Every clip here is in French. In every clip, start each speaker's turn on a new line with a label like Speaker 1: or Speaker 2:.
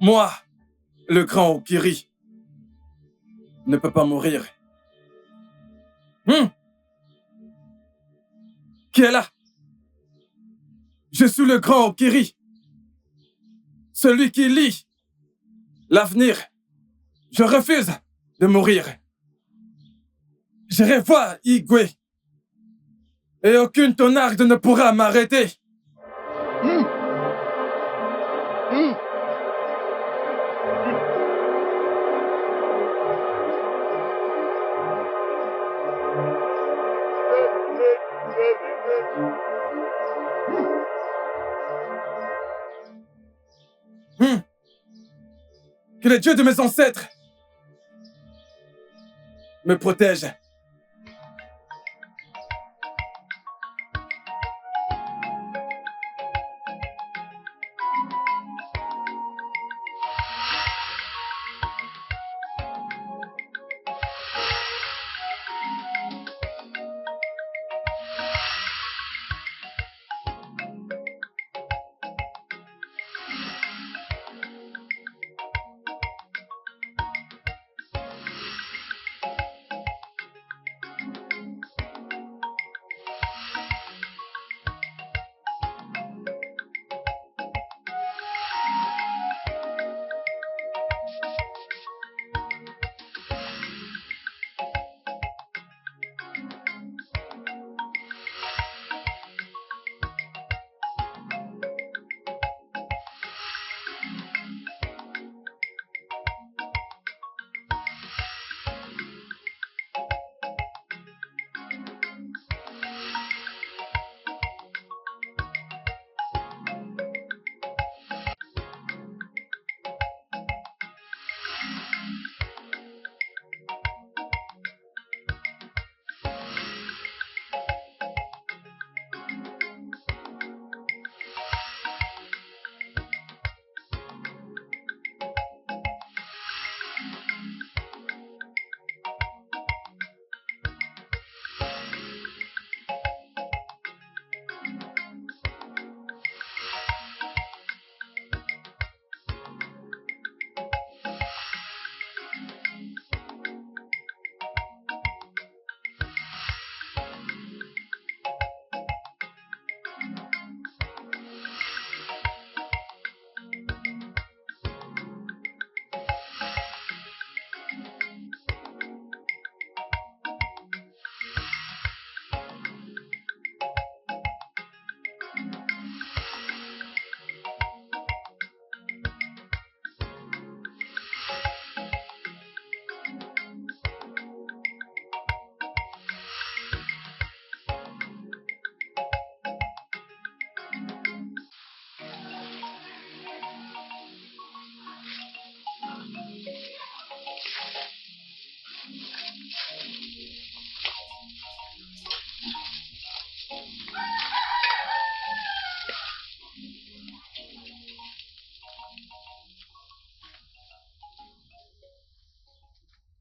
Speaker 1: Moi, le grand Okiri, ne peut pas mourir. Qui est là? Je suis le grand Okiri. Celui qui lit l'avenir. Je refuse de mourir. J'irai voir Igwe. Et aucune tonarde ne pourra m'arrêter. Que les dieux de mes ancêtres me protègent.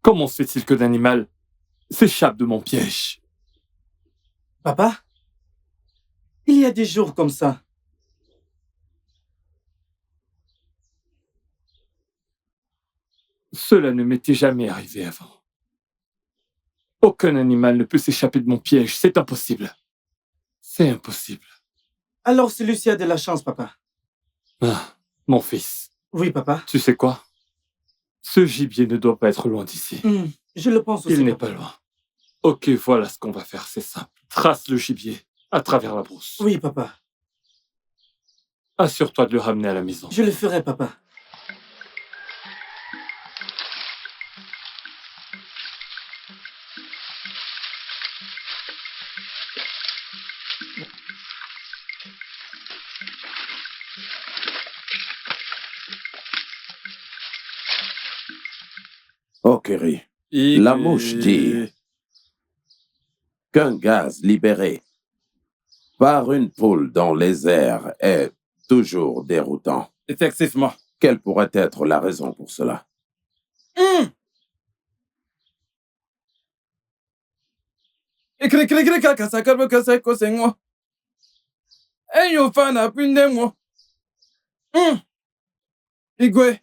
Speaker 2: Comment se fait-il que l'animal s'échappe de mon piège?
Speaker 3: Papa, il y a des jours comme ça.
Speaker 2: Cela ne m'était jamais arrivé avant. Aucun animal ne peut s'échapper de mon piège, c'est impossible. C'est impossible.
Speaker 3: Alors celui-ci a de la chance, papa.
Speaker 2: Ah, mon fils.
Speaker 3: Oui, papa.
Speaker 2: Tu sais quoi? Ce gibier ne doit pas être loin d'ici.
Speaker 3: Je le pense aussi.
Speaker 2: Il n'est
Speaker 3: papa.
Speaker 2: pas loin. Ok, voilà ce qu'on va faire, c'est simple. Trace le gibier à travers la brousse.
Speaker 3: Oui, papa.
Speaker 2: Assure-toi de le ramener à la maison.
Speaker 3: Je le ferai, papa.
Speaker 4: Okiri, la mouche dit qu'un gaz libéré par une poule dans les airs est toujours déroutant.
Speaker 1: Effectivement.
Speaker 4: Quelle pourrait être la raison pour cela?
Speaker 1: Ikirikirikiri kakasakar kaseko sengwa. Eyo fana pindemwo. Igwe.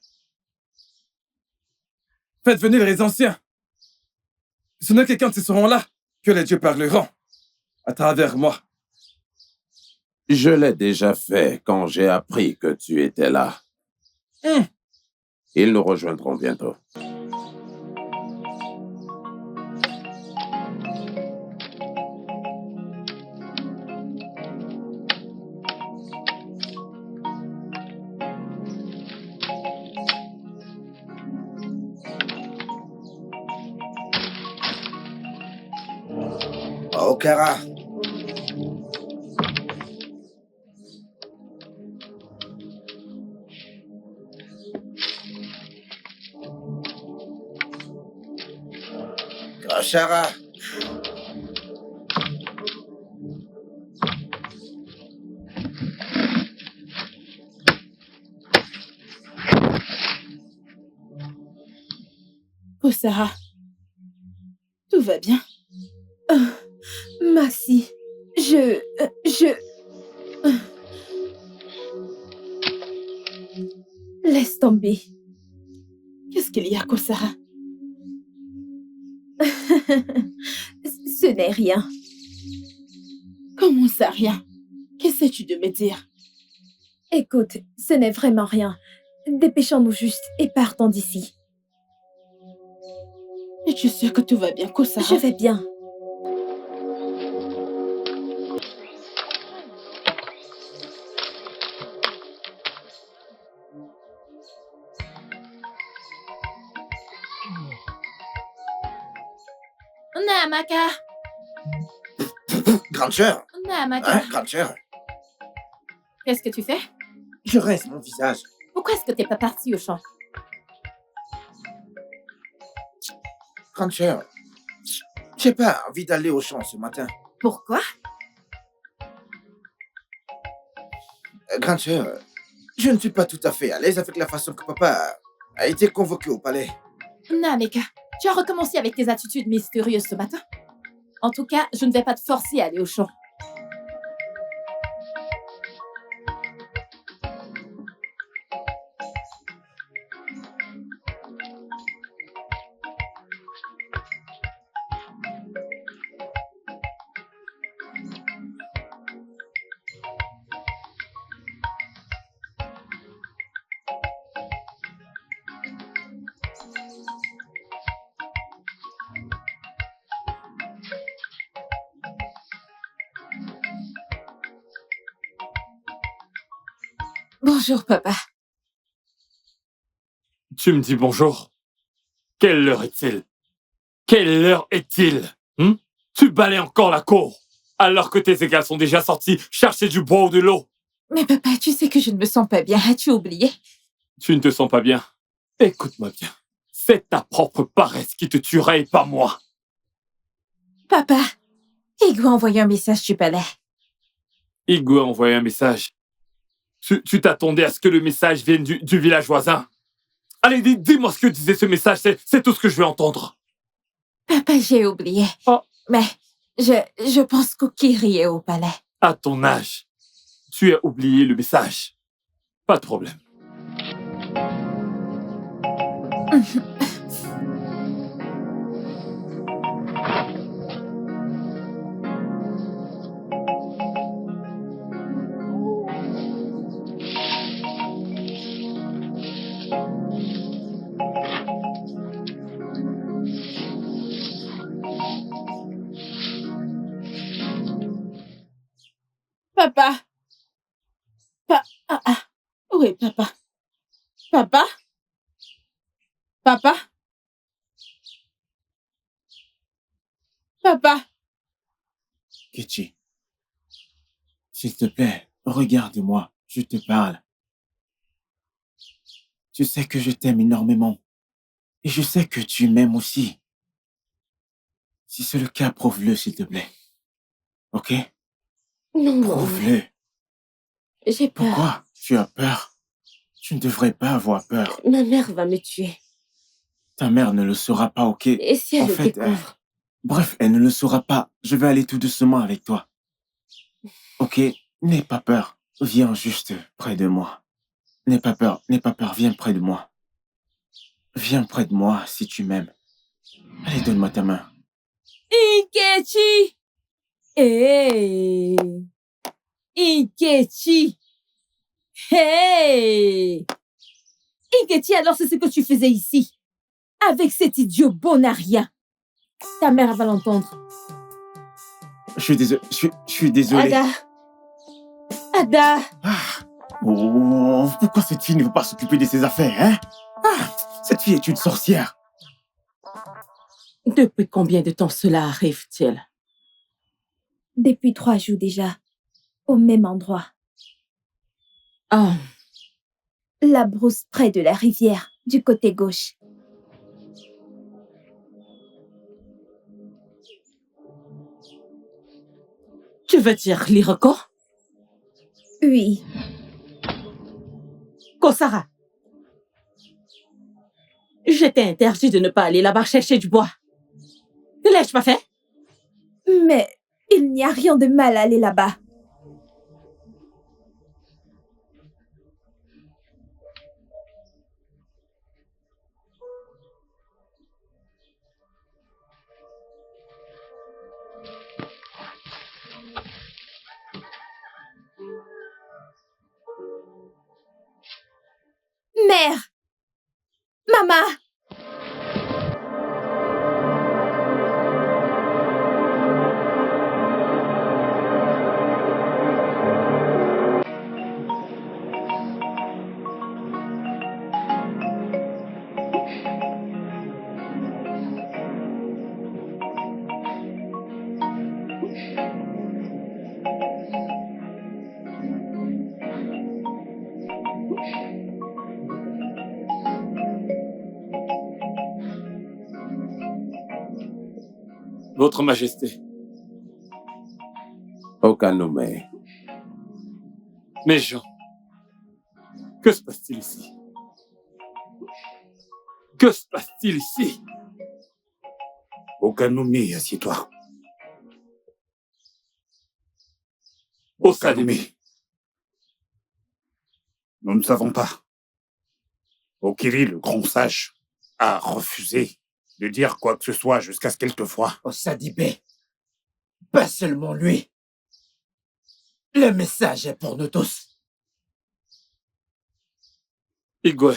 Speaker 1: Faites venir les anciens. Ce n'est que quand ils seront là que les dieux parleront. À travers moi.
Speaker 4: Je l'ai déjà fait quand j'ai appris que tu étais là. Ils nous rejoindront bientôt.
Speaker 5: Okara. Shara.
Speaker 6: Sarah, tout va bien?
Speaker 7: Maxi, Laisse tomber.
Speaker 6: Qu'est-ce qu'il y a, Kosara?
Speaker 7: Ce n'est rien.
Speaker 6: Comment ça, rien? Qu'essaies-tu de me dire?
Speaker 7: Écoute, ce n'est vraiment rien. Dépêchons-nous juste et partons d'ici.
Speaker 6: Et tu sais que tout va bien, Kosara?
Speaker 7: Je vais bien.
Speaker 6: Namaka.
Speaker 5: Grande sœur.
Speaker 6: Namaka.
Speaker 5: Hein, grande sœur.
Speaker 6: Qu'est-ce que tu fais?
Speaker 5: Je rince mon visage.
Speaker 6: Pourquoi est-ce que t'es pas parti au champ?
Speaker 5: Grande sœur, j'ai pas envie d'aller au champ ce matin.
Speaker 6: Pourquoi?
Speaker 5: Grande sœur, je ne suis pas tout à fait à l'aise avec la façon que papa a été convoqué au palais.
Speaker 6: Nameka, tu as recommencé avec tes attitudes mystérieuses ce matin? En tout cas, je ne vais pas te forcer à aller au champ. Bonjour, papa.
Speaker 2: Tu me dis bonjour? Quelle heure est-il? Quelle heure est-il? Tu balais encore la cour, alors que tes égales sont déjà sortis chercher du bois ou de l'eau.
Speaker 6: Mais papa, tu sais que je ne me sens pas bien. As-tu oublié?
Speaker 2: Tu ne te sens pas bien? Écoute-moi bien. C'est ta propre paresse qui te tuera et pas moi.
Speaker 6: Papa, Igwe a envoyé un message du palais.
Speaker 2: Igwe a envoyé un message. Tu t'attendais à ce que le message vienne du village voisin? Allez, dis-moi ce que disait ce message, c'est tout ce que je veux entendre.
Speaker 6: Papa, j'ai oublié.
Speaker 2: Oh.
Speaker 6: Mais je pense qu'Okiri est au palais.
Speaker 2: À ton âge, tu as oublié le message. Pas de problème.
Speaker 6: Papa. Où est papa? Papa? Papa? Papa?
Speaker 3: Kechi, s'il te plaît, regarde-moi, je te parle. Tu sais que je t'aime énormément. Et je sais que tu m'aimes aussi. Si c'est le cas, prouve-le, s'il te plaît. Ok?
Speaker 7: Non,
Speaker 3: Prouve-le.
Speaker 7: j'ai peur.
Speaker 3: Pourquoi tu as peur? Tu ne devrais pas avoir peur.
Speaker 7: Ma mère va me tuer.
Speaker 3: Ta mère ne le saura pas, ok?
Speaker 7: Et si elle
Speaker 3: En
Speaker 7: le
Speaker 3: fait,
Speaker 7: découvre?
Speaker 3: Bref, elle ne le saura pas. Je vais aller tout doucement avec toi. Ok, n'aie pas peur. Viens juste près de moi. N'aie pas peur, viens près de moi. Viens près de moi si tu m'aimes. Allez, donne-moi ta main.
Speaker 8: Nkechi! Hey! Nkechi! Hey! Nkechi, alors c'est ce que tu faisais ici? Avec cet idiot Bonaria. Ta mère va l'entendre.
Speaker 3: Je suis désolé. Je suis désolé.
Speaker 8: Ada!
Speaker 3: Oh, pourquoi cette fille ne veut pas s'occuper de ses affaires, hein? Cette fille est une sorcière.
Speaker 8: Depuis combien de temps cela arrive-t-il?
Speaker 7: Depuis 3 jours déjà, au même endroit.
Speaker 8: Oh,
Speaker 7: La brousse près de la rivière, du côté gauche.
Speaker 8: tu veux dire l'Iroko?
Speaker 7: Oui,
Speaker 8: Kosara, je t'ai interdit de ne pas aller là-bas chercher du bois. L'ai-je pas fait?
Speaker 7: mais il n'y a rien de mal à aller là-bas. Mère! Maman!
Speaker 2: Votre Majesté,
Speaker 4: Okanoume,
Speaker 2: mes gens, que se passe-t-il ici? Que se passe-t-il ici?
Speaker 9: Okanumi, assieds-toi.
Speaker 2: Osanumi,
Speaker 9: Okanumi. Nous ne savons pas. Okiri, le grand sage, a refusé de dire quoi que ce soit jusqu'à ce qu'elle te voie.
Speaker 5: Osadibé, pas seulement lui. Le message est pour nous tous.
Speaker 2: Igwe,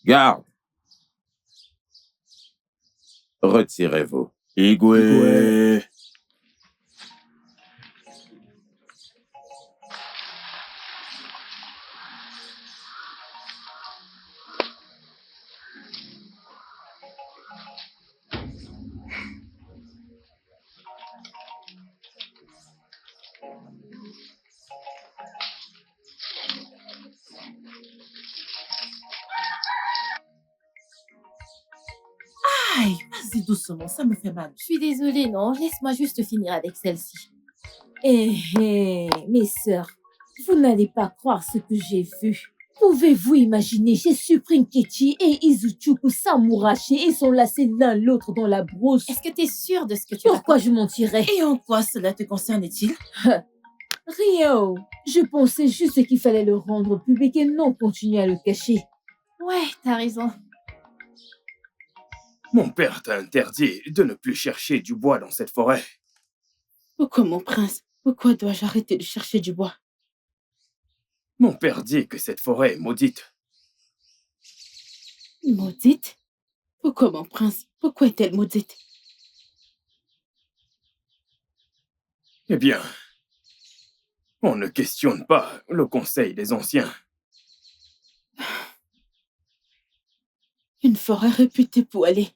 Speaker 4: garde. Retirez-vous.
Speaker 3: Igwe.
Speaker 8: aïe, vas-y doucement, ça me fait mal.
Speaker 6: Je suis désolée, non. Laisse-moi juste finir avec celle-ci.
Speaker 8: Mes sœurs, vous n'allez pas croire ce que j'ai vu. Pouvez-vous imaginer, j'ai surpris Nkechi et Izuchuku s'amouracher et s'enlacer l'un l'autre dans la brousse.
Speaker 6: Est-ce que tu es sûre de ce que tu
Speaker 8: Pourquoi je mentirais?
Speaker 10: Et en quoi cela te concerne-t-il?
Speaker 8: Rien. Je pensais juste qu'il fallait le rendre public et non continuer à le cacher.
Speaker 6: Ouais, t'as raison.
Speaker 1: Mon père t'a interdit de ne plus chercher du bois dans cette forêt.
Speaker 10: Pourquoi, mon prince? Pourquoi dois-je arrêter de chercher du bois?
Speaker 1: Mon père dit que cette forêt est maudite.
Speaker 10: Maudite? Pourquoi, mon prince? Pourquoi est-elle maudite?
Speaker 1: Eh bien, on ne questionne pas le conseil des anciens.
Speaker 10: Une forêt réputée pour aller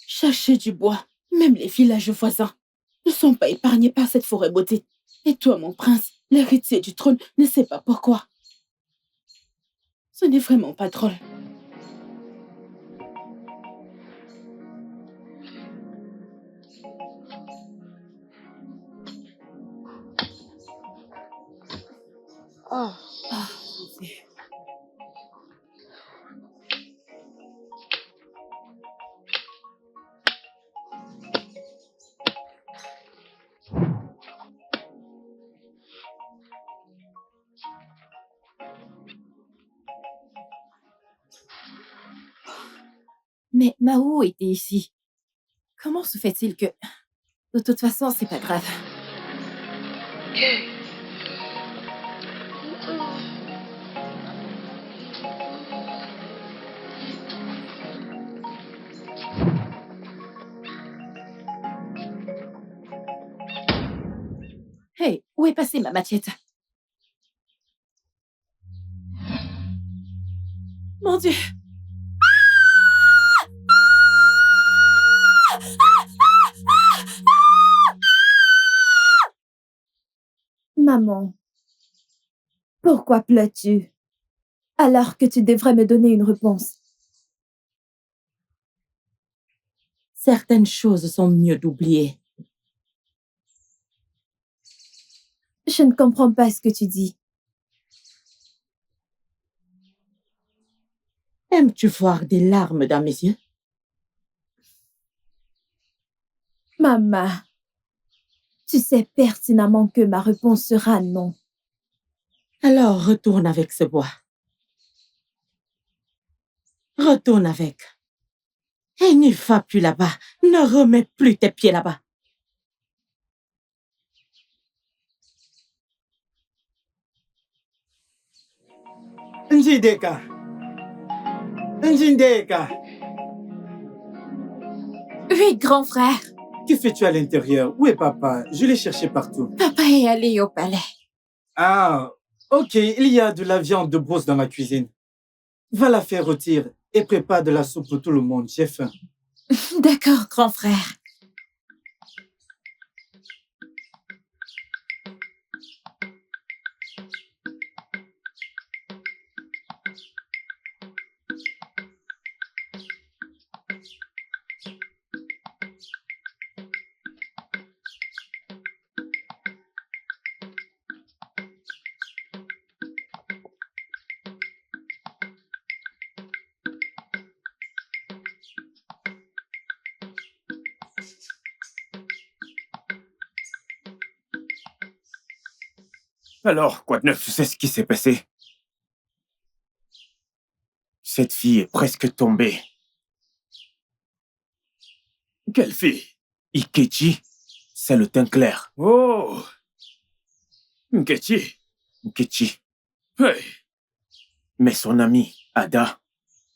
Speaker 10: chercher du bois. Même les villages voisins ne sont pas épargnés par cette forêt maudite. Et toi, mon prince, l'héritier du trône, ne sais pas pourquoi. Ce n'est vraiment pas drôle.
Speaker 6: Mao était ici. Comment se fait-il que... De toute façon, c'est pas grave. Hey, où est passée ma machette? Mon Dieu!
Speaker 7: Maman, pourquoi pleures-tu alors que tu devrais me donner une réponse?
Speaker 8: Certaines choses sont mieux d'oublier.
Speaker 7: Je ne comprends pas ce que tu dis.
Speaker 8: Aimes-tu voir des larmes dans mes yeux?
Speaker 7: Maman, tu sais pertinemment que ma réponse sera non.
Speaker 8: Alors retourne avec ce bois. Retourne avec. Et n'y va plus là-bas. Ne remets plus tes pieds là-bas.
Speaker 3: Njideka. Njindeka.
Speaker 6: Oui, grand frère.
Speaker 3: Que fais-tu à l'intérieur? Où est papa? Je l'ai cherché partout.
Speaker 6: Papa est allé au palais.
Speaker 3: Ah, ok, il y a de la viande de brosse dans la cuisine. Va la faire rôtir et prépare de la soupe pour tout le monde, j'ai faim.
Speaker 6: D'accord, grand frère.
Speaker 3: Alors, quoi de neuf? Tu sais ce qui s'est passé? Cette fille est presque tombée.
Speaker 1: Quelle fille?
Speaker 3: Ikechi, c'est le teint clair.
Speaker 1: Oh! Nkechi.
Speaker 3: Ikechi.
Speaker 1: Hey!
Speaker 3: Mais son amie, Ada,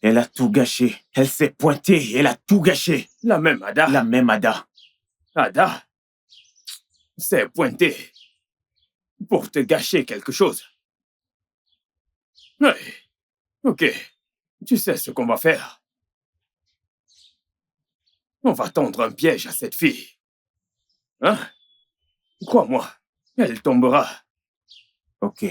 Speaker 3: elle a tout gâché. Elle s'est pointée et elle a tout gâché.
Speaker 1: La même Ada?
Speaker 3: La même Ada.
Speaker 1: Ada s'est pointée pour te gâcher quelque chose. Hey! Ok. Tu sais ce qu'on va faire? On va tendre un piège à cette fille. Hein? Crois-moi, elle tombera.
Speaker 3: Ok.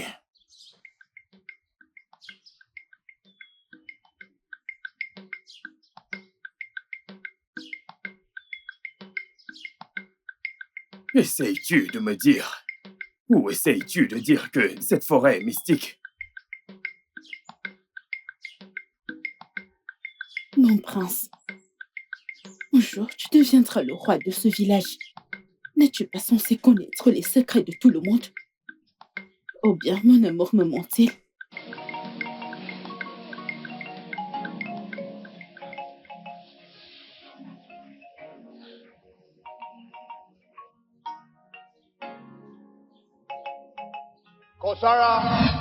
Speaker 1: Essayes-tu de me dire, ou essayes-tu de dire que cette forêt est mystique?
Speaker 10: Mon prince, un jour tu deviendras le roi de ce village. N'es-tu pas censé connaître les secrets de tout le monde? Ou bien mon amour me ment-il?
Speaker 11: Kosara!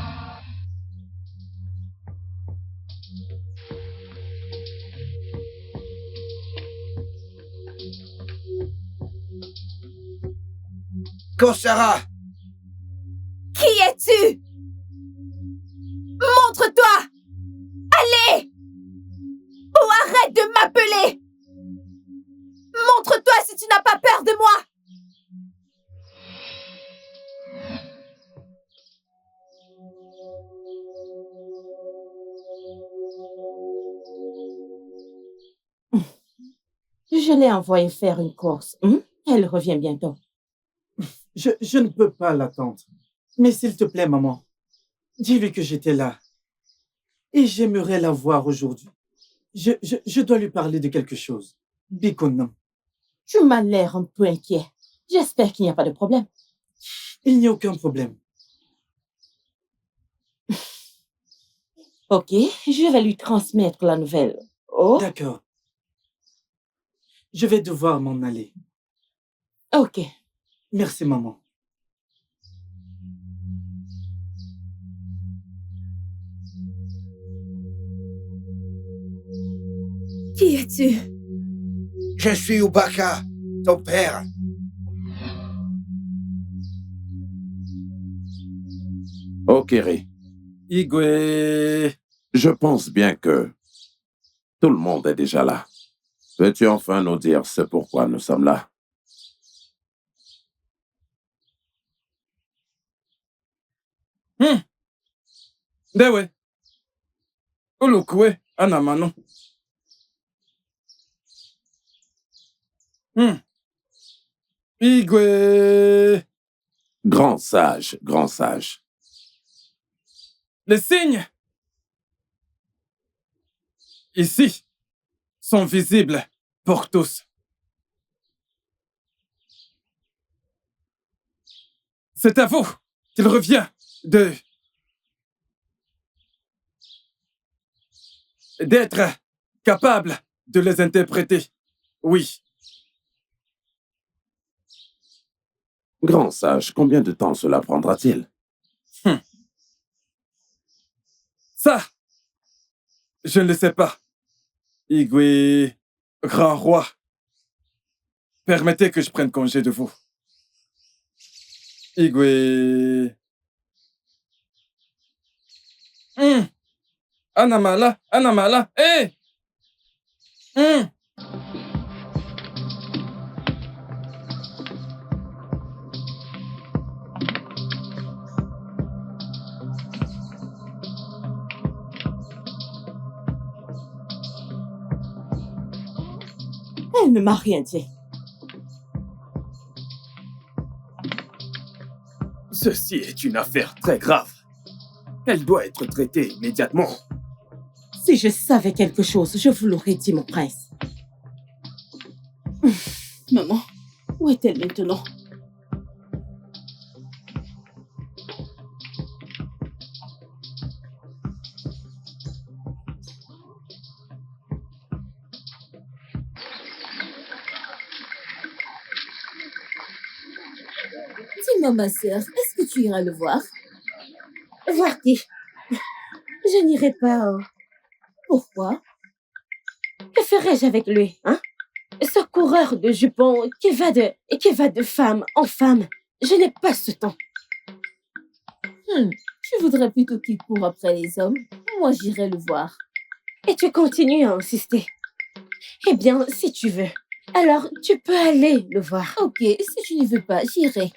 Speaker 5: Kosara!
Speaker 7: Qui es-tu? Montre-toi! Allez! Ou arrête de m'appeler! Montre-toi si tu n'as pas peur de moi!
Speaker 8: Je l'ai envoyée faire une course. Elle revient bientôt.
Speaker 3: Je ne peux pas l'attendre. Mais s'il te plaît, maman, dis-lui que j'étais là. Et j'aimerais la voir aujourd'hui. Je dois lui parler de quelque chose. Bikonam.
Speaker 8: Tu m'as l'air un peu inquiet. J'espère qu'il n'y a pas de problème.
Speaker 3: Il n'y a aucun problème.
Speaker 8: Ok, je vais lui transmettre la nouvelle. Oh,
Speaker 3: D'accord.
Speaker 11: Je vais devoir m'en aller.
Speaker 10: Ok.
Speaker 11: Merci, maman.
Speaker 7: Qui es-tu?
Speaker 5: Je suis Ubaka, ton père.
Speaker 4: Okiri,
Speaker 1: Igwe.
Speaker 4: je pense bien que tout le monde est déjà là. Peux-tu enfin nous dire ce pourquoi nous sommes là?
Speaker 1: Dewe. Ulukwe, anamano. Igwe.
Speaker 4: Grand sage, grand sage.
Speaker 1: Les signes ici sont visibles pour tous. C'est à vous qu'il revient d'être capable de les interpréter. Oui.
Speaker 4: Grand sage, combien de temps cela prendra-t-il?
Speaker 1: Ça, je ne le sais pas. Igwe, grand roi, permettez que je prenne congé de vous. Igwe. Anamala, Anamala, hé!
Speaker 8: Elle ne m'a rien dit.
Speaker 12: Ceci est une affaire très grave. Elle doit être traitée immédiatement.
Speaker 8: Si je savais quelque chose, je vous l'aurais dit, mon prince.
Speaker 10: Maman, où est-elle maintenant?
Speaker 8: Dis-moi, ma sœur, est-ce que tu iras le voir?
Speaker 7: Voir qui? Je n'irai pas.
Speaker 8: Pourquoi?
Speaker 7: Que ferais-je avec lui, hein? Ce coureur de jupons qui va de femme en femme. Je n'ai pas ce temps.
Speaker 8: Tu voudrais plutôt qu'il court après les hommes? Moi, j'irai le voir.
Speaker 7: Et tu continues à insister. Eh bien, si tu veux, alors tu peux aller le voir.
Speaker 8: Ok, si tu n'y veux pas, j'irai.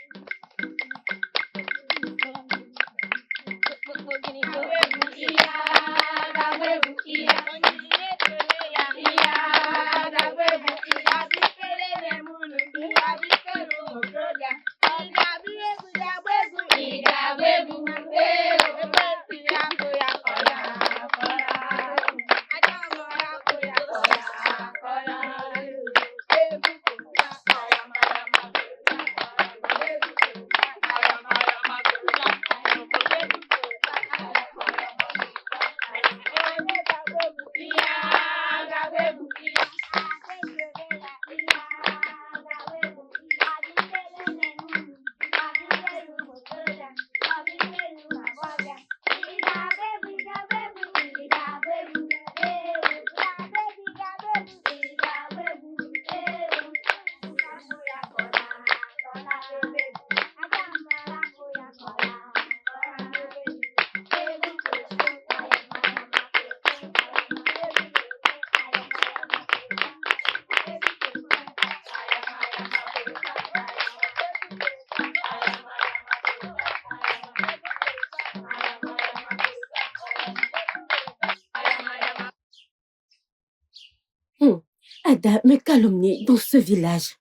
Speaker 7: Ada me calomnie dans ce village.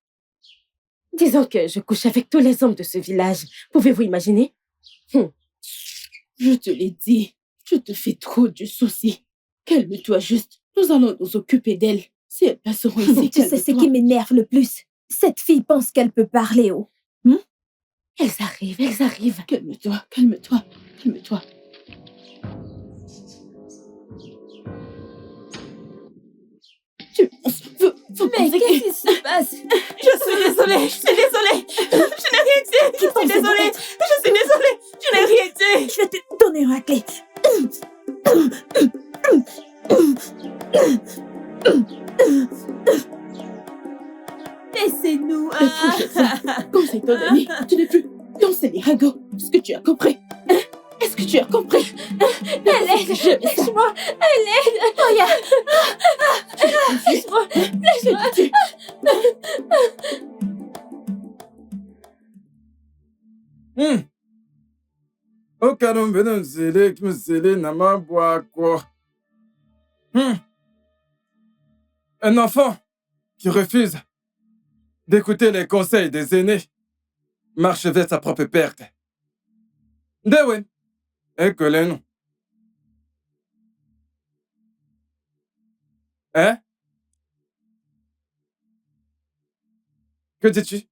Speaker 7: Disons que je couche avec tous les hommes de ce village. Pouvez-vous imaginer?
Speaker 10: Je te l'ai dit, tu te fais trop du souci. Calme-toi juste, nous allons nous occuper d'elle. Si elles passeront ici,
Speaker 7: Tu sais ce qui m'énerve le plus? Cette fille pense qu'elle peut parler haut. Elles arrivent.
Speaker 10: Calme-toi, calme-toi, calme-toi. Tu penses...
Speaker 8: Mais qu'est-ce que c'est?
Speaker 10: Mais prochaine fois, conseille ton ami, tu ne plus danser les ragots. Est-ce que tu as compris? Est-ce que tu as compris?
Speaker 8: Hélène, laisse-moi. Hélène, regarde. Laisse-moi. Laisse-moi.
Speaker 1: Okarumbe nzele kimsele namabwako. Un enfant qui refuse d'écouter les conseils des aînés marche vers sa propre perte. Dewe, écoutez-nous. Hein? Que dis-tu?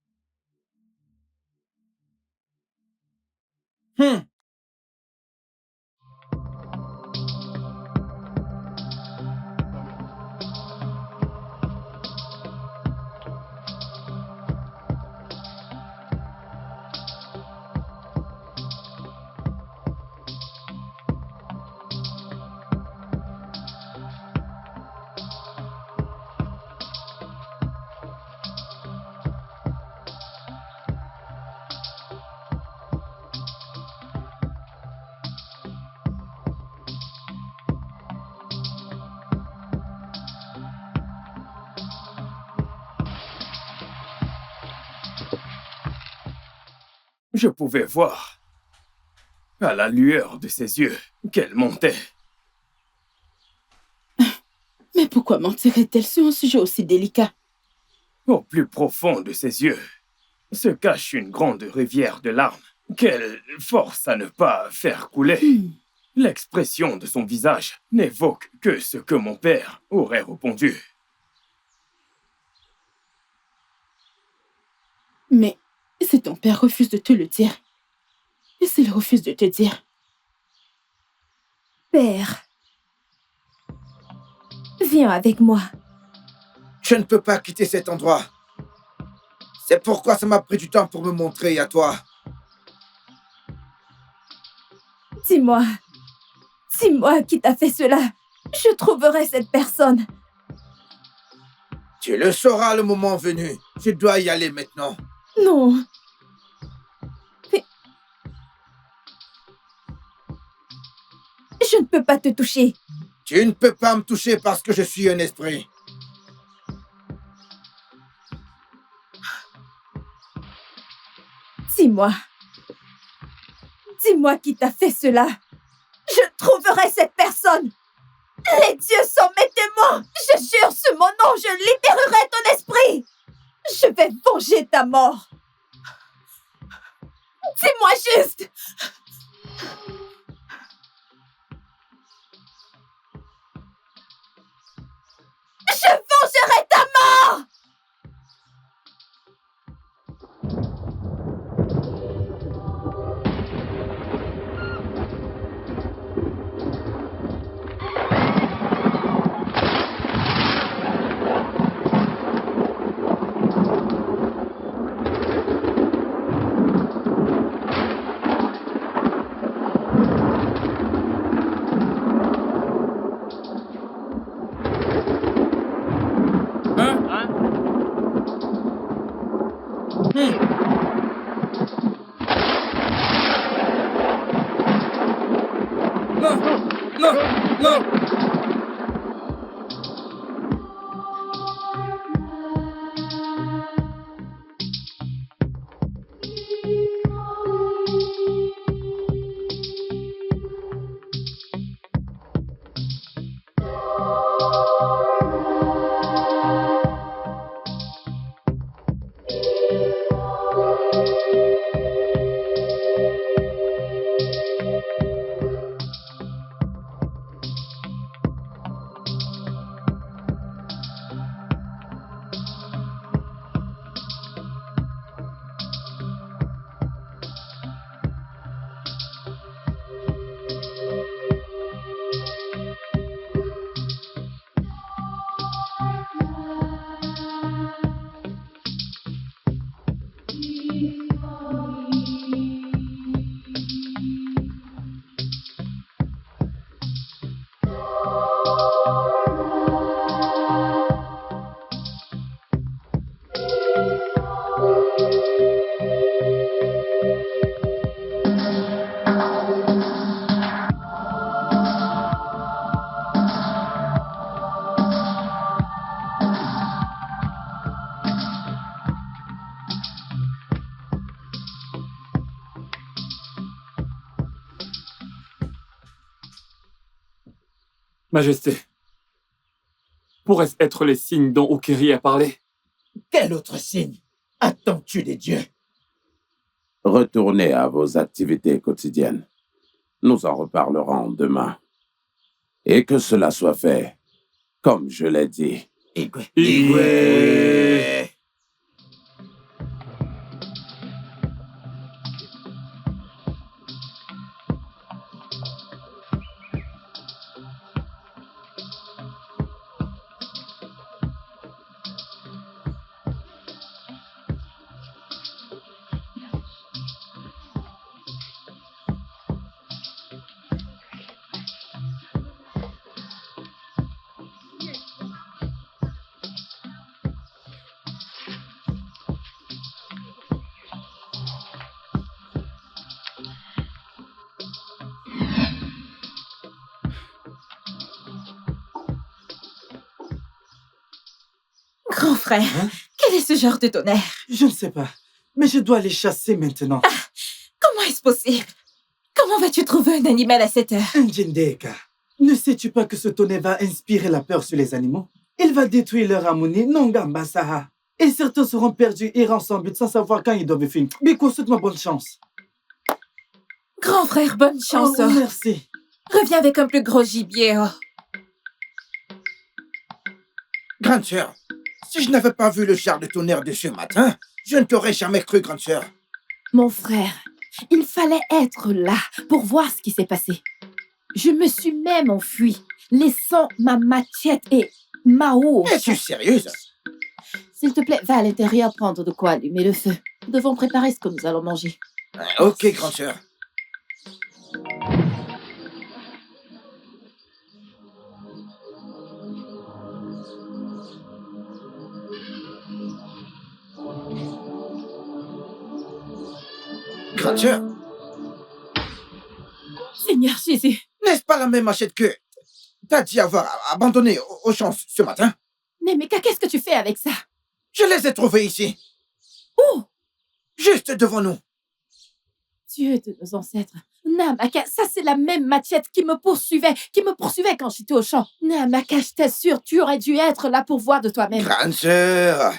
Speaker 12: Je pouvais voir, à la lueur de ses yeux, qu'elle montait.
Speaker 10: Mais pourquoi mentirait-elle sur un sujet aussi délicat?
Speaker 12: Au plus profond de ses yeux se cache une grande rivière de larmes qu'elle force à ne pas faire couler. L'expression de son visage n'évoque que ce que mon père aurait répondu.
Speaker 10: Mais si ton père refuse de te le dire, et s'il refuse de te dire?
Speaker 8: Père, viens avec moi.
Speaker 5: Je ne peux pas quitter cet endroit. C'est pourquoi ça m'a pris du temps pour me montrer à toi.
Speaker 8: Dis-moi qui t'a fait cela. Je trouverai cette personne.
Speaker 5: Tu le sauras le moment venu. Je dois y aller maintenant.
Speaker 8: Non. Mais... Je ne peux pas te toucher.
Speaker 5: Tu ne peux pas me toucher parce que je suis un esprit.
Speaker 8: Dis-moi qui t'a fait cela. Je trouverai cette personne. Les dieux sont mes témoins. Je jure sur mon nom, je libérerai ton esprit. Je vais venger ta mort. Dis-moi juste. Je vengerai ta mort.
Speaker 2: Majesté, pourraient-ce être les signes dont Okiri a parlé?
Speaker 5: Quel autre signe attends-tu des dieux?
Speaker 4: Retournez à vos activités quotidiennes. Nous en reparlerons demain. Et que cela soit fait, comme je l'ai dit.
Speaker 5: Igwe.
Speaker 8: Grand frère, quel est ce genre de tonnerre?
Speaker 11: Je ne sais pas, mais je dois les chasser maintenant.
Speaker 8: Comment est-ce possible? Comment vas-tu trouver un animal à cette heure?
Speaker 11: Njindeka, ne sais-tu pas que ce tonnerre va inspirer la peur sur les animaux? Il va détruire leur harmonie, Nongamba Saha. Et certains seront perdus et errant sans but sans savoir quand ils doivent finir. Biko, souhaite-moi bonne chance.
Speaker 8: Grand frère, bonne chance.
Speaker 11: Oh, merci.
Speaker 8: Reviens avec un plus gros gibier.
Speaker 5: Grande sœur, si je n'avais pas vu le char de tonnerre de ce matin, je ne t'aurais jamais cru, grande sœur.
Speaker 6: Mon frère, il fallait être là pour voir ce qui s'est passé. Je me suis même enfuie, laissant ma machette et Mao.
Speaker 5: Es-tu sérieuse?
Speaker 6: S'il te plaît, va à l'intérieur prendre de quoi allumer le feu. Nous devons préparer ce que nous allons manger.
Speaker 5: Ok, grande sœur. Grande sœur,
Speaker 6: Seigneur Jésus.
Speaker 5: n'est-ce pas la même machette que t'as dit avoir abandonnée au champ ce matin?
Speaker 6: Nemeka, qu'est-ce que tu fais avec ça?
Speaker 5: Je les ai trouvés ici.
Speaker 6: Où?
Speaker 5: Juste devant nous.
Speaker 6: Dieu de nos ancêtres. Namaka, ça c'est la même machette qui me poursuivait quand j'étais au champ. Namaka, je t'assure, tu aurais dû être là pour voir de toi-même.
Speaker 5: Grande sœur.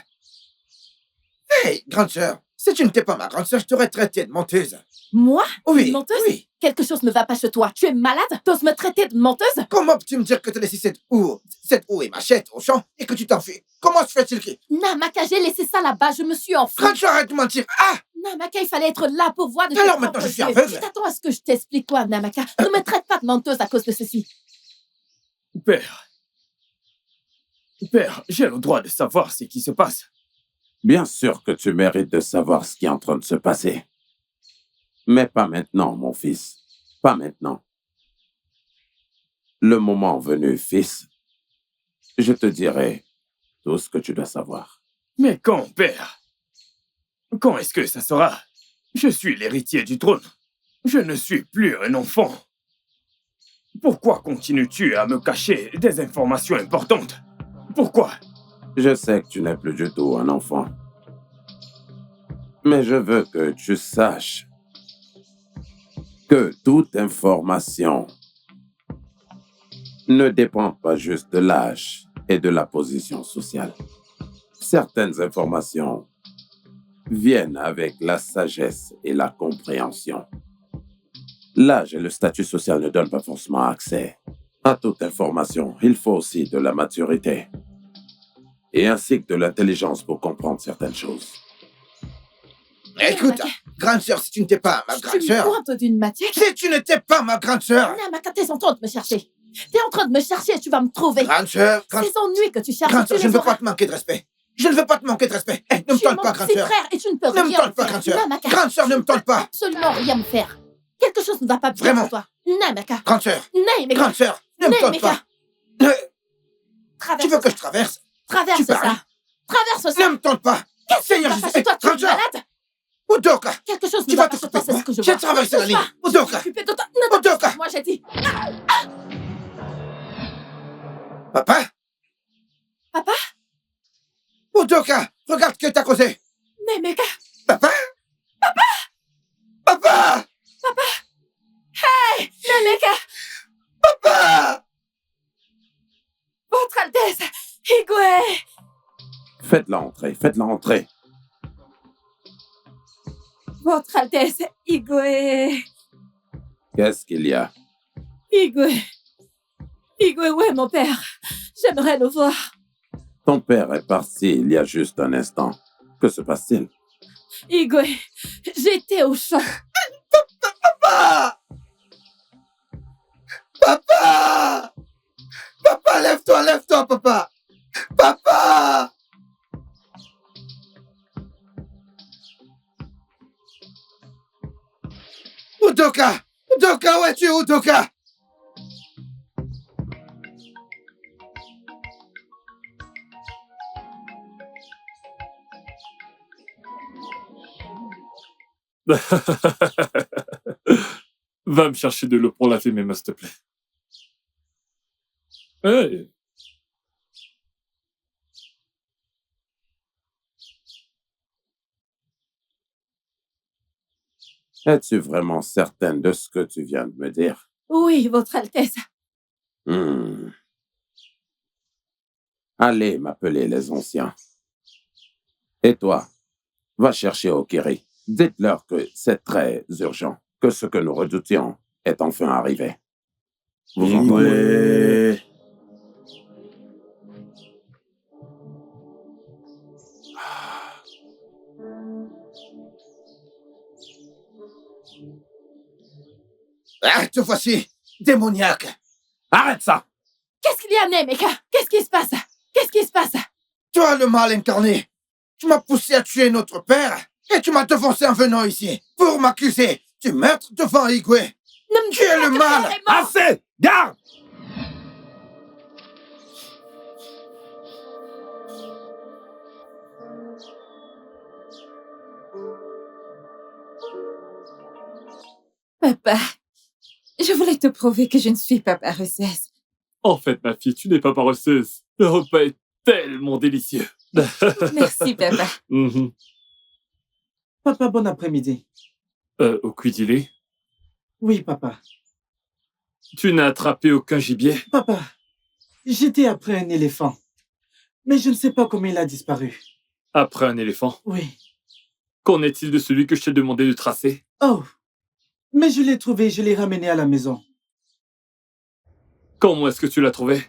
Speaker 5: Hey, grande sœur, si tu n'étais pas ma grande sœur, je t'aurais traité de menteuse.
Speaker 6: Moi?
Speaker 5: Oui,
Speaker 6: Une menteuse?
Speaker 5: oui.
Speaker 6: Quelque chose ne va pas chez toi. Tu es malade? T'oses me traiter de menteuse?
Speaker 5: Comment peux-tu me dire que tu as laissé cette houe et machette au champ et que tu t'enfuis? Comment se fait-il que...
Speaker 6: Namaka, j'ai laissé ça là-bas, je me suis enfuie.
Speaker 5: Grande sœur, arrête de mentir. Ah!
Speaker 6: Namaka, il fallait être là pour voir de tes
Speaker 5: Alors
Speaker 6: propres
Speaker 5: maintenant, je suis
Speaker 6: yeux.
Speaker 5: aveugle.
Speaker 6: Tu t'attends à ce que je t'explique quoi, Namaka? Ne me traite pas de menteuse à cause de ceci.
Speaker 12: Père, j'ai le droit de savoir ce qui se passe.
Speaker 4: Bien sûr que tu mérites de savoir ce qui est en train de se passer. Mais pas maintenant, mon fils. Pas maintenant. Le moment venu, fils, je te dirai tout ce que tu dois savoir.
Speaker 12: Mais quand, père? Quand est-ce que ça sera? Je suis l'héritier du trône. Je ne suis plus un enfant. Pourquoi continues-tu à me cacher des informations importantes? Pourquoi?
Speaker 4: Je sais que tu n'es plus du tout un enfant. Mais je veux que tu saches que toute information ne dépend pas juste de l'âge et de la position sociale. Certaines informations viennent avec la sagesse et la compréhension. L'âge et le statut social ne donnent pas forcément accès à toute information. Il faut aussi de la maturité et ainsi que de l'intelligence pour comprendre certaines choses.
Speaker 5: Écoute, grande sœur, si tu n'étais pas ma grande sœur...
Speaker 6: Tu me pointes d'une matière?
Speaker 5: Si tu n'étais pas ma grande sœur...
Speaker 6: Namaka, t'es en train de me chercher. T'es en train de me chercher et tu vas me trouver.
Speaker 5: Grande sœur...
Speaker 6: Ces ennuis que tu cherches,
Speaker 5: Grande
Speaker 6: tu
Speaker 5: sœur, je
Speaker 6: les
Speaker 5: ne veux
Speaker 6: auras.
Speaker 5: pas te manquer de respect. Je ne veux pas te manquer de respect. Eh, ne me tente pas, grande
Speaker 6: Tu es
Speaker 5: sœur.
Speaker 6: mon petit frère et tu ne peux
Speaker 5: Ne me
Speaker 6: rien
Speaker 5: tente pas,
Speaker 6: me
Speaker 5: grande
Speaker 6: faire.
Speaker 5: sœur.
Speaker 6: Namaka,
Speaker 5: Grande sœur, ne me tente pas.
Speaker 6: absolument rien me faire. Quelque chose ne va pas bien
Speaker 5: Vraiment.
Speaker 6: pour toi. Namaka.
Speaker 5: Grande sœur.
Speaker 6: Namaka.
Speaker 5: Grande sœur, ne me tente pas. Tu veux que je traverse?
Speaker 6: Traverse
Speaker 5: Tu
Speaker 6: ça.
Speaker 5: parles.
Speaker 6: Traverse ça.
Speaker 5: Ne me tente pas.
Speaker 6: Qu'est-ce qui
Speaker 5: Seigneur
Speaker 6: va
Speaker 5: Jésus,
Speaker 6: passer toi? Tu es
Speaker 5: grande sœur.
Speaker 6: malade?
Speaker 5: Udoka.
Speaker 6: Quelque chose
Speaker 5: Tu
Speaker 6: ne
Speaker 5: vas
Speaker 6: va pas se
Speaker 5: t'occuper de
Speaker 6: passer,
Speaker 5: moi.
Speaker 6: ce que je
Speaker 5: J'ai
Speaker 6: vois.
Speaker 5: traversé la ligne.
Speaker 6: Touche pas. Je vais
Speaker 5: Udoka.
Speaker 6: m'occuper de toi. Ne te
Speaker 5: Udoka.
Speaker 6: touche pas, moi j'ai dit.
Speaker 5: Papa?
Speaker 6: Papa?
Speaker 5: Udoka, regarde ce que t'as causé.
Speaker 6: Namaka.
Speaker 5: Papa? Papa?
Speaker 6: Hey, Namaka.
Speaker 5: Papa?
Speaker 4: Faites-la entrer, faites-la entrer.
Speaker 6: Votre Altesse, Igwe.
Speaker 4: Qu'est-ce qu'il y a?
Speaker 6: Igwe. Igwe, où est mon père? J'aimerais le voir.
Speaker 4: Ton père est parti il y a juste un instant. Que se passe-t-il?
Speaker 6: Igwe, j'étais au champ.
Speaker 5: Papa! Papa! Papa, lève-toi, lève-toi, papa! Papa! Udoka! Udoka, où es-tu, Udoka?
Speaker 2: Va me chercher de l'eau pour laver mes mains, s'il te plaît. Hey.
Speaker 4: Es-tu vraiment certaine de ce que tu viens de me dire?
Speaker 6: Oui, Votre Altesse.
Speaker 4: Allez m'appeler les anciens. Et toi, va chercher Okiri. Dites-leur que c'est très urgent, que ce que nous redoutions est enfin arrivé. Vous entendez?
Speaker 5: Ah, te voici, démoniaque!
Speaker 4: Arrête ça!
Speaker 6: Qu'est-ce qu'il y a, Nemeka? Qu'est-ce qui se passe? Qu'est-ce qui se passe?
Speaker 5: Toi, le mal incarné, tu m'as poussé à tuer notre père et tu m'as devancé en venant ici pour m'accuser du meurtre devant Igwe. Tu es le mal!
Speaker 4: Assez! Garde!
Speaker 6: Papa, je voulais te prouver que je ne suis pas paresseuse.
Speaker 2: En fait, ma fille, tu n'es pas paresseuse. Le repas est tellement délicieux.
Speaker 6: Merci, papa.
Speaker 11: Papa, bon après-midi.
Speaker 2: Au cuidilé?
Speaker 11: Oui, papa.
Speaker 2: Tu n'as attrapé aucun gibier?
Speaker 11: Papa, j'étais après un éléphant. Mais je ne sais pas comment il a disparu.
Speaker 2: Après un éléphant?
Speaker 11: Oui.
Speaker 2: Qu'en est-il de celui que je t'ai demandé de tracer?
Speaker 11: Oh, mais je l'ai trouvé, je l'ai ramené à la maison.
Speaker 2: Comment est-ce que tu l'as trouvé?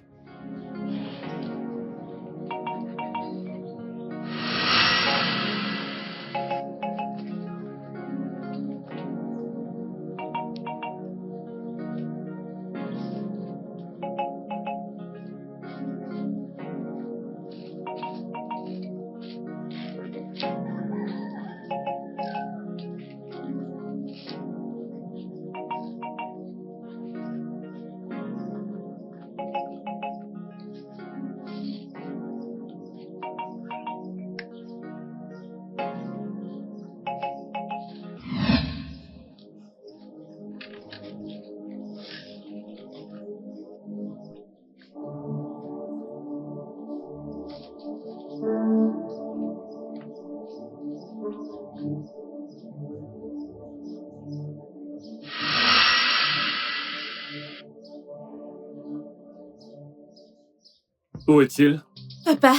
Speaker 2: Où est-il?
Speaker 6: Papa,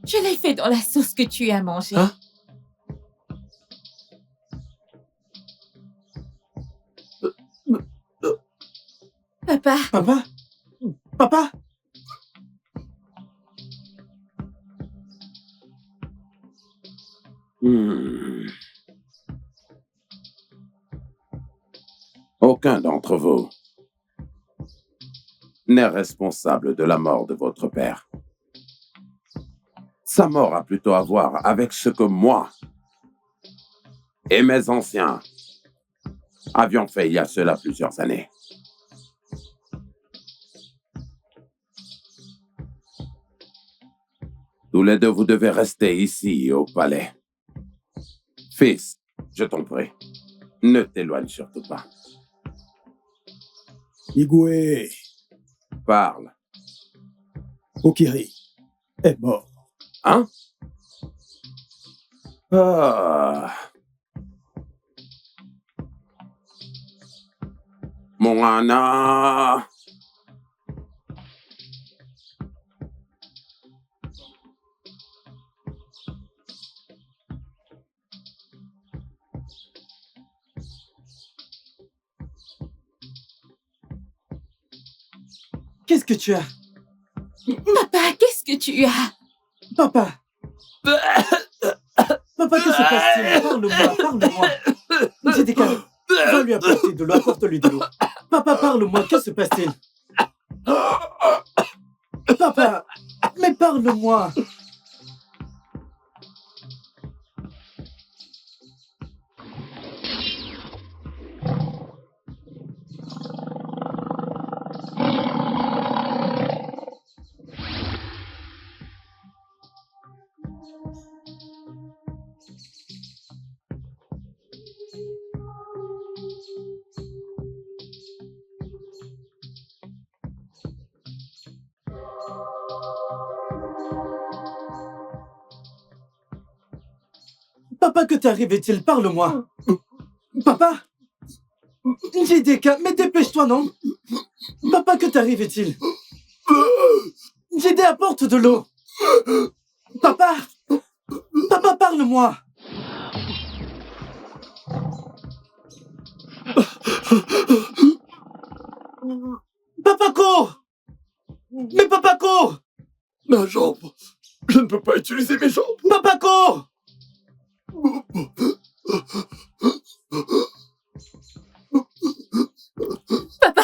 Speaker 6: je l'ai fait dans la sauce que tu as mangée.
Speaker 2: Hein?
Speaker 6: Papa.
Speaker 11: Papa? Papa?
Speaker 4: Aucun d'entre vous n'est responsable de la mort de votre père. Sa mort a plutôt à voir avec ce que moi et mes anciens avions fait il y a cela plusieurs années. Tous les deux, vous devez rester ici au palais. Fils, je t'en prie, ne t'éloigne surtout pas.
Speaker 13: Igwe.
Speaker 4: Parle.
Speaker 13: Okiri est mort.
Speaker 4: Hein? Ah. Moana.
Speaker 11: qu'est-ce que tu as?
Speaker 10: Papa, qu'est-ce que tu as?
Speaker 11: Papa. Papa, que se passe-t-il? Parle-moi, parle-moi. Jideka, va lui apporter de l'eau, apporte-lui de l'eau. Papa, parle-moi, que se passe-t-il? Papa, mais parle-moi. Papa, que t'arrive-t-il? Parle-moi. Papa? Jideka, mais dépêche-toi, non? Papa, que t'arrive-t-il? Jidé, apporte de l'eau. Papa? Papa, parle-moi. Papa, cours! Mais papa, cours!
Speaker 2: Ma jambe. Je ne peux pas utiliser mes jambes.
Speaker 11: Papa, cours!
Speaker 10: Papa,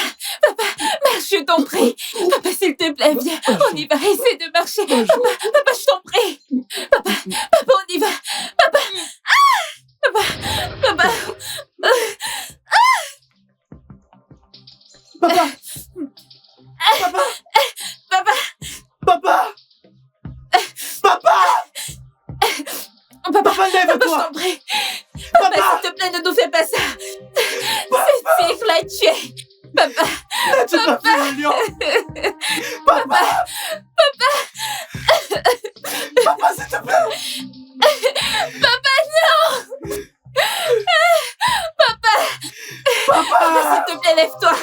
Speaker 10: marche, je t'en prie. Papa, s'il te plaît, viens. On y va, essaie de marcher. Papa, je t'en prie. Papa, on y va. Papa. Papa.
Speaker 11: Papa. Papa, lève-toi.
Speaker 10: Je t'en prie. Papa, s'il te plaît, ne nous fais pas ça. Cette fille va être tuée. Papa.
Speaker 11: N'as-tu pas fait un lion? Papa. Papa, s'il te plaît.
Speaker 10: Papa, non. Papa, s'il te plaît, lève-toi.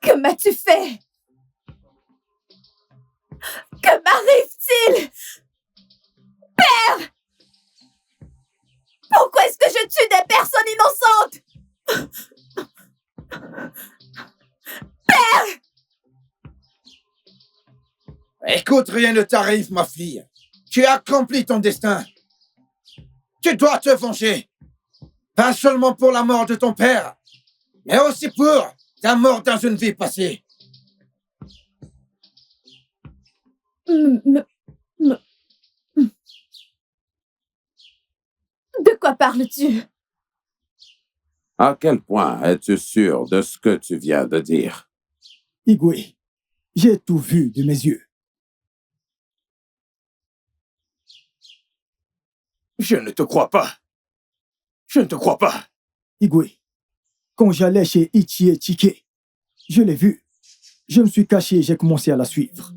Speaker 8: Que m'as-tu fait? Que m'arrive-t-il? Père! Pourquoi est-ce que je tue des personnes innocentes? Père!
Speaker 5: Écoute, rien ne t'arrive, ma fille. Tu as accompli ton destin. Tu dois te venger. Pas seulement pour la mort de ton père, mais aussi pour ta mort dans une vie passée.
Speaker 8: De quoi parles-tu?
Speaker 4: À quel point es-tu sûr de ce que tu viens de dire?
Speaker 13: Igwe, j'ai tout vu de mes yeux.
Speaker 12: Je ne te crois pas. Je ne te crois pas.
Speaker 13: Igwe, quand j'allais chez Ichie Chike, je l'ai vu. Je me suis caché et j'ai commencé à la suivre.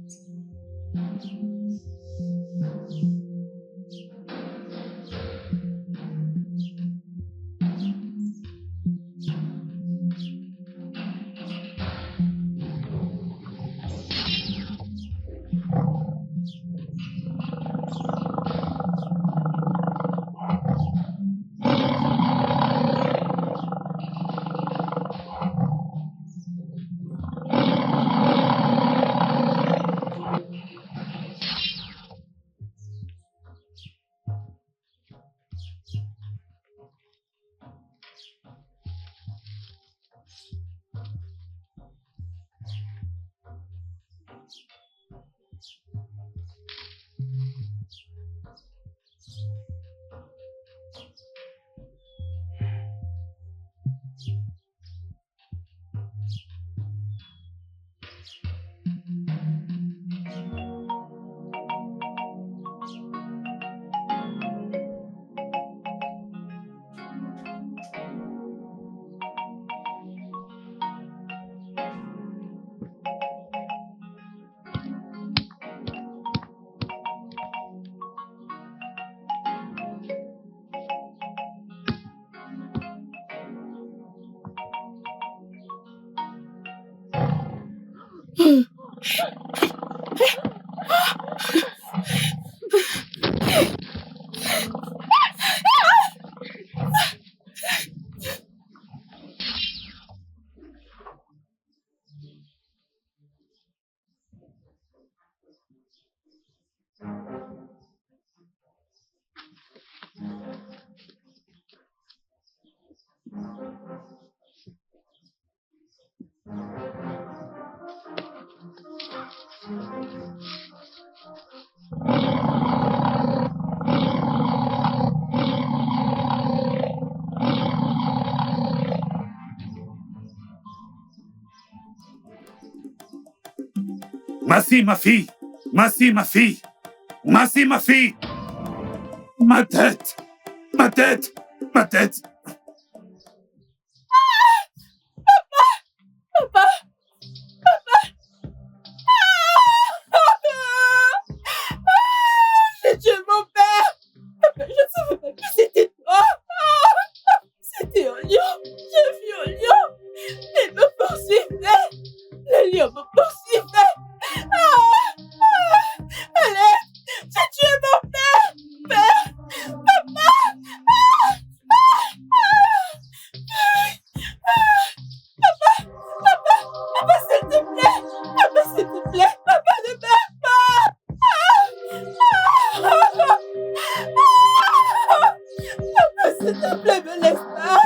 Speaker 9: Massi, ma fille! Massi, ma fille! Massi, ma fille! Ma tête! Ma tête! Ma tête!
Speaker 8: Papa! J'ai tué mon père! Papa, je ne savais pas que c'était toi! C'était un lion! J'ai vu un lion! Il me poursuivait! Le lion me poursuivait! Allez! J'ai tué mon père! Père! Papa! Papa, s'il te plaît! Papa, s'il te plaît! Papa, ne meurs pas! Papa, s'il te plaît, me laisse pas!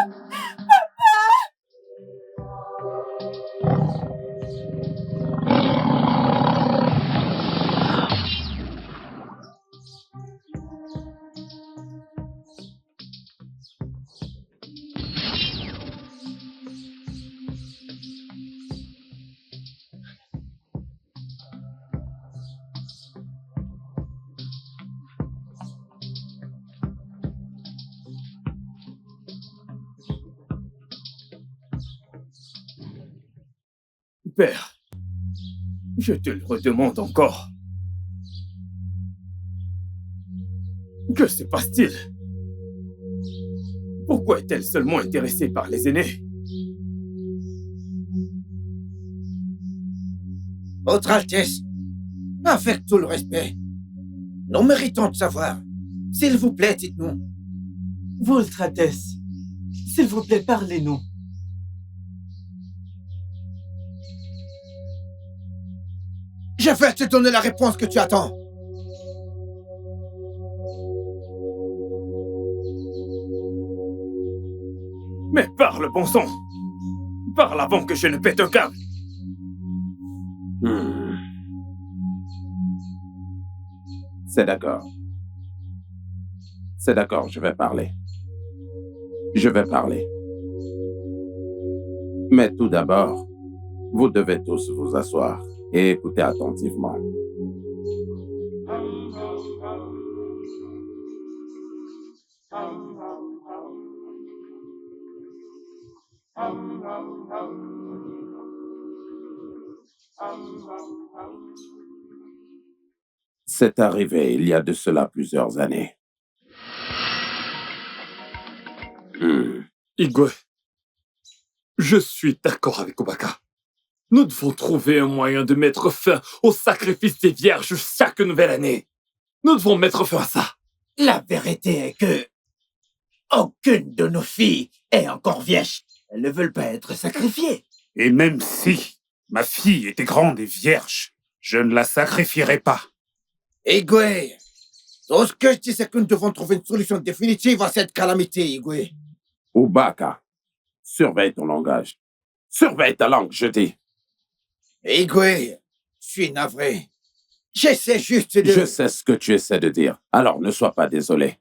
Speaker 12: Père, je te le redemande encore. Que se passe-t-il? Pourquoi est-elle seulement intéressée par les aînés?
Speaker 5: Votre Altesse, avec tout le respect, nous méritons de savoir. S'il vous plaît, dites-nous.
Speaker 11: Votre Altesse, s'il vous plaît, parlez-nous.
Speaker 5: Je vais te donner la réponse que tu attends.
Speaker 12: Mais parle, bon sang! Parle avant que je ne pète un câble!
Speaker 4: C'est d'accord. C'est d'accord, je vais parler. Je vais parler. Mais tout d'abord, vous devez tous vous asseoir et écouter attentivement. C'est arrivé il y a de cela plusieurs années.
Speaker 2: Igwe, je suis d'accord avec Obaka. Nous devons trouver un moyen de mettre fin au sacrifice des vierges chaque nouvelle année. Nous devons mettre fin à ça.
Speaker 5: La vérité est que aucune de nos filles est encore vierge. Elles ne veulent pas être sacrifiées.
Speaker 9: Et même si ma fille était grande et vierge, je ne la sacrifierai pas.
Speaker 5: Igwe, tout ce que je dis, c'est que nous devons trouver une solution définitive à cette calamité, Igwe.
Speaker 4: Obaka, surveille ton langage. Surveille ta langue, je dis.
Speaker 5: Igwe, je suis navré. J'essaie juste de...
Speaker 4: Je sais ce que tu essaies de dire, alors ne sois pas désolé.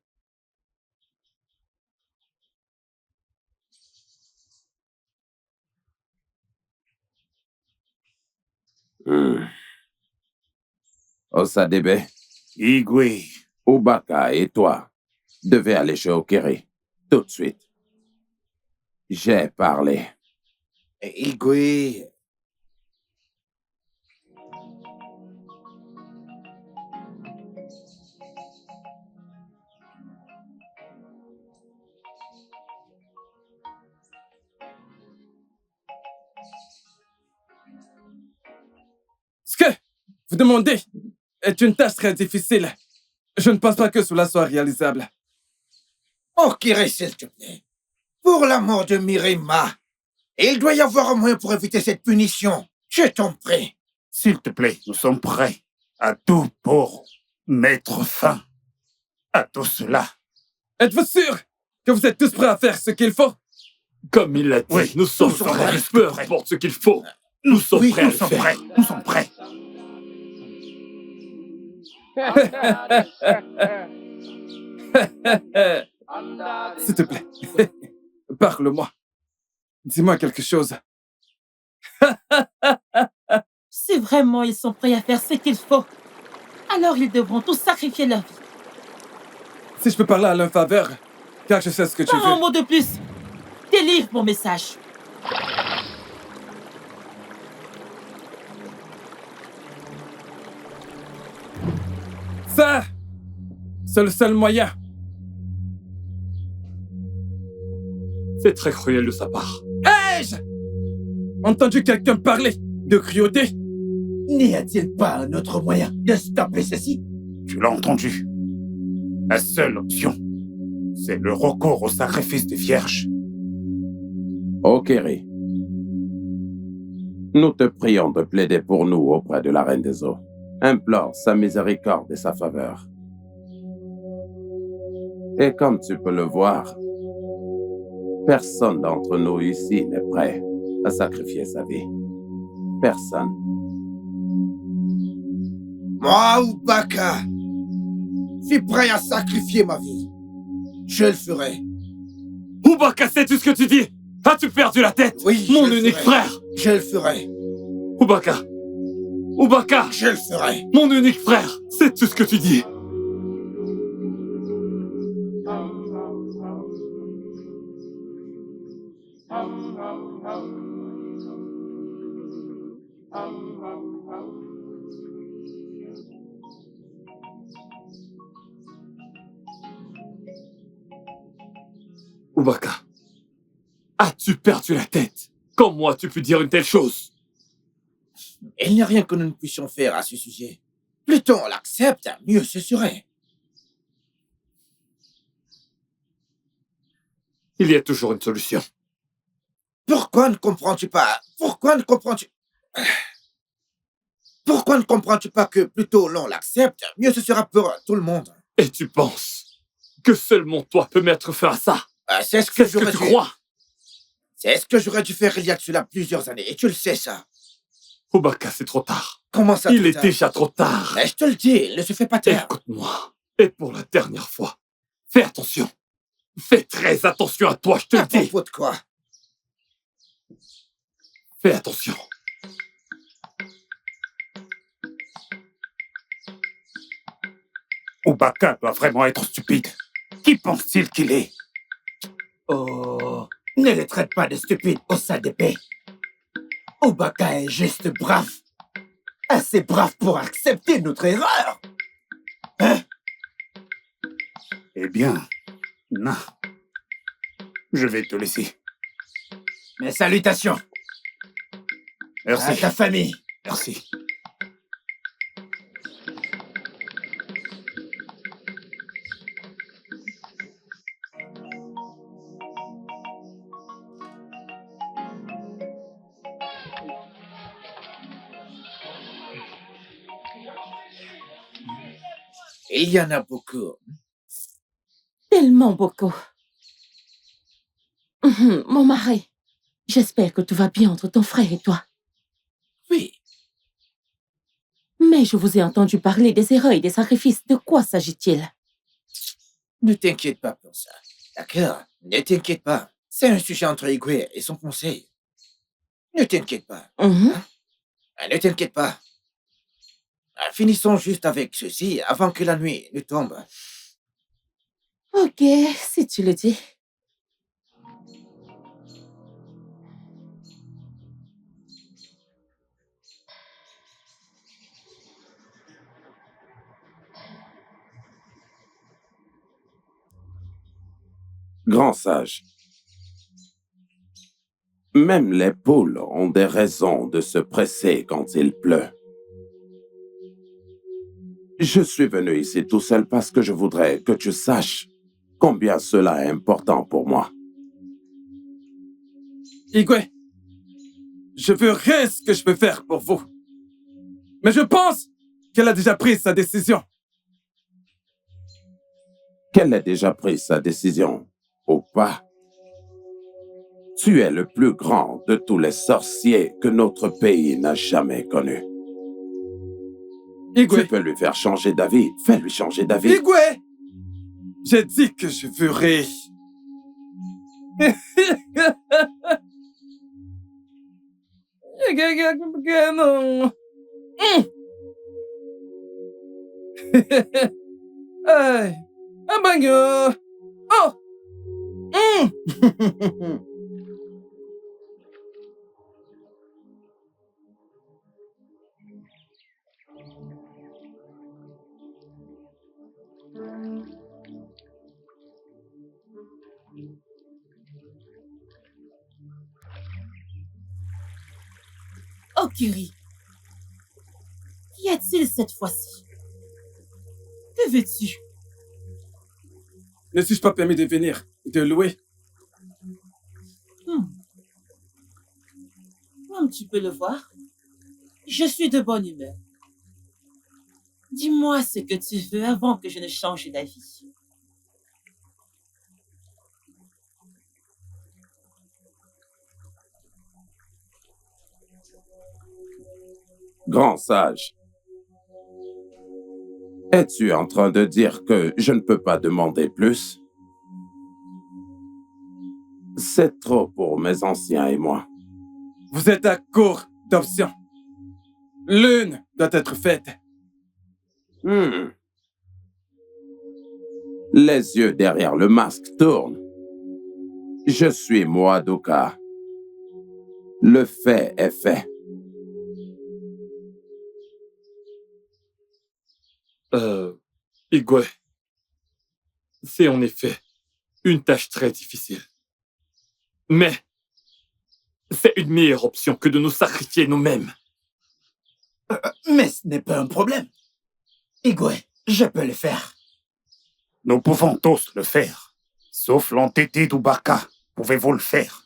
Speaker 4: Osadebe,
Speaker 9: Igwe,
Speaker 4: Obaka et toi devez aller chez Okere, tout de suite. J'ai parlé.
Speaker 5: Igwe...
Speaker 1: vous demander est une tâche très difficile. Je ne pense pas que cela soit réalisable.
Speaker 5: Oh, Kiri, s'il te plaît. Pour l'amour de Mirima, il doit y avoir un moyen pour éviter cette punition. Je t'en prie.
Speaker 9: S'il te plaît, nous sommes prêts à tout pour mettre fin à tout cela.
Speaker 1: Êtes-vous sûr que vous êtes tous prêts à faire ce qu'il faut?
Speaker 2: Comme il l'a dit,
Speaker 9: Oui,
Speaker 2: nous sommes prêts. Peu importe ce qu'il faut. Nous sommes prêts à le faire.
Speaker 9: Nous sommes prêts.
Speaker 1: S'il te plaît, parle-moi. Dis-moi quelque chose.
Speaker 14: Si vraiment ils sont prêts à faire ce qu'il faut, alors ils devront tous sacrifier leur vie.
Speaker 1: Si je peux parler à leur faveur, car je sais ce que tu
Speaker 14: Pas un
Speaker 1: veux.
Speaker 14: mot de plus. Délivre mon message.
Speaker 1: Ça, c'est le seul moyen.
Speaker 2: C'est très cruel de sa part.
Speaker 1: Ai-je entendu quelqu'un parler de cruauté?
Speaker 5: N'y a-t-il pas un autre moyen de stopper ceci?
Speaker 9: Tu l'as entendu. La seule option, c'est le recours au sacrifice des vierges.
Speaker 4: Okeri, nous te prions de plaider pour nous auprès de la Reine des Eaux. Implore sa miséricorde et sa faveur. Et comme tu peux le voir, personne d'entre nous ici n'est prêt à sacrifier sa vie. Personne.
Speaker 5: Moi, Ubaka, je suis prêt à sacrifier ma vie. Je le ferai.
Speaker 2: Ubaka, sais-tu ce que tu dis? As-tu perdu la tête?
Speaker 5: Oui,
Speaker 2: mon
Speaker 5: je le
Speaker 2: unique
Speaker 5: ferai.
Speaker 2: frère.
Speaker 5: Je le ferai.
Speaker 2: Ubaka. Ubaka.
Speaker 5: Je le ferai.
Speaker 2: Mon unique frère. Sais-tu ce que tu dis? Ubaka, as-tu perdu la tête? Comment as-tu pu dire une telle chose?
Speaker 5: Il n'y a rien que nous ne puissions faire à ce sujet. Plus tôt on l'accepte, mieux ce serait.
Speaker 2: Il y a toujours une solution.
Speaker 5: Pourquoi ne comprends-tu pas? Pourquoi ne comprends-tu pas que plus tôt l'on l'accepte, mieux ce sera pour tout le monde?
Speaker 2: Et tu penses que seulement toi peux mettre fin à ça?
Speaker 5: C'est ce que
Speaker 2: tu crois?
Speaker 5: C'est ce que j'aurais dû faire il y a de cela plusieurs années, et tu le sais ça.
Speaker 2: Ubaka, c'est trop tard.
Speaker 5: Comment ça?
Speaker 2: Il est déjà trop tard.
Speaker 5: Mais je te le dis, il ne se fait pas taire.
Speaker 2: Écoute-moi, et pour la dernière fois, fais attention. Fais très attention à toi, je te le dis.
Speaker 5: À propos de quoi?
Speaker 2: Fais attention.
Speaker 9: Ubaka doit vraiment être stupide. Qui pense-t-il qu'il est?
Speaker 5: Oh, ne les traite pas de stupides au sein d'épée. Ubaka est juste brave. Assez brave pour accepter notre erreur. Hein?
Speaker 9: Eh bien, non. Je vais te laisser.
Speaker 5: Mes salutations.
Speaker 9: Merci.
Speaker 5: À ta famille.
Speaker 9: Merci.
Speaker 5: Il y en a beaucoup.
Speaker 7: Tellement beaucoup. Mon mari, j'espère que tout va bien entre ton frère et toi.
Speaker 5: Oui.
Speaker 7: Mais je vous ai entendu parler des erreurs et des sacrifices. De quoi s'agit-il?
Speaker 5: Ne t'inquiète pas pour ça. D'accord? Ne t'inquiète pas. C'est un sujet entre Igwe et son conseil. Ne t'inquiète pas. Hein? Ne t'inquiète pas. Finissons juste avec ceci avant que la nuit ne tombe.
Speaker 7: Ok, si tu le dis.
Speaker 4: Grand sage, même les poules ont des raisons de se presser quand il pleut. Je suis venu ici tout seul parce que je voudrais que tu saches combien cela est important pour moi.
Speaker 1: Igwe, je ferai ce que je peux faire pour vous. Mais je pense qu'elle a déjà pris sa décision.
Speaker 4: Qu'elle ait déjà pris sa décision ou pas? Tu es le plus grand de tous les sorciers que notre pays n'a jamais connu.
Speaker 1: Igwe.
Speaker 4: Tu peux lui faire changer d'avis. Fais-lui changer d'avis.
Speaker 1: Igwe! J'ai dit que je ferai. Non. Ay, un bagno. Oh!
Speaker 14: Oh, Kiri. Qu'y a-t-il cette fois-ci? Que veux-tu?
Speaker 1: Ne suis-je pas permis de venir et de louer?
Speaker 14: Comme tu peux le voir, je suis de bonne humeur. Dis-moi ce que tu veux avant que je ne change d'avis.
Speaker 4: Grand sage, es-tu en train de dire que je ne peux pas demander plus? C'est trop pour mes anciens et moi.
Speaker 1: Vous êtes à court d'options. L'une doit être faite.
Speaker 4: Les yeux derrière le masque tournent. Je suis Moadoka. Le fait est fait.
Speaker 2: Igwe, c'est en effet une tâche très difficile. Mais c'est une meilleure option que de nous sacrifier nous-mêmes.
Speaker 5: Mais ce n'est pas un problème. Igwe, je peux le faire.
Speaker 9: Nous pouvons tous le faire. Sauf l'entêté d'Ubaka. Pouvez-vous le faire?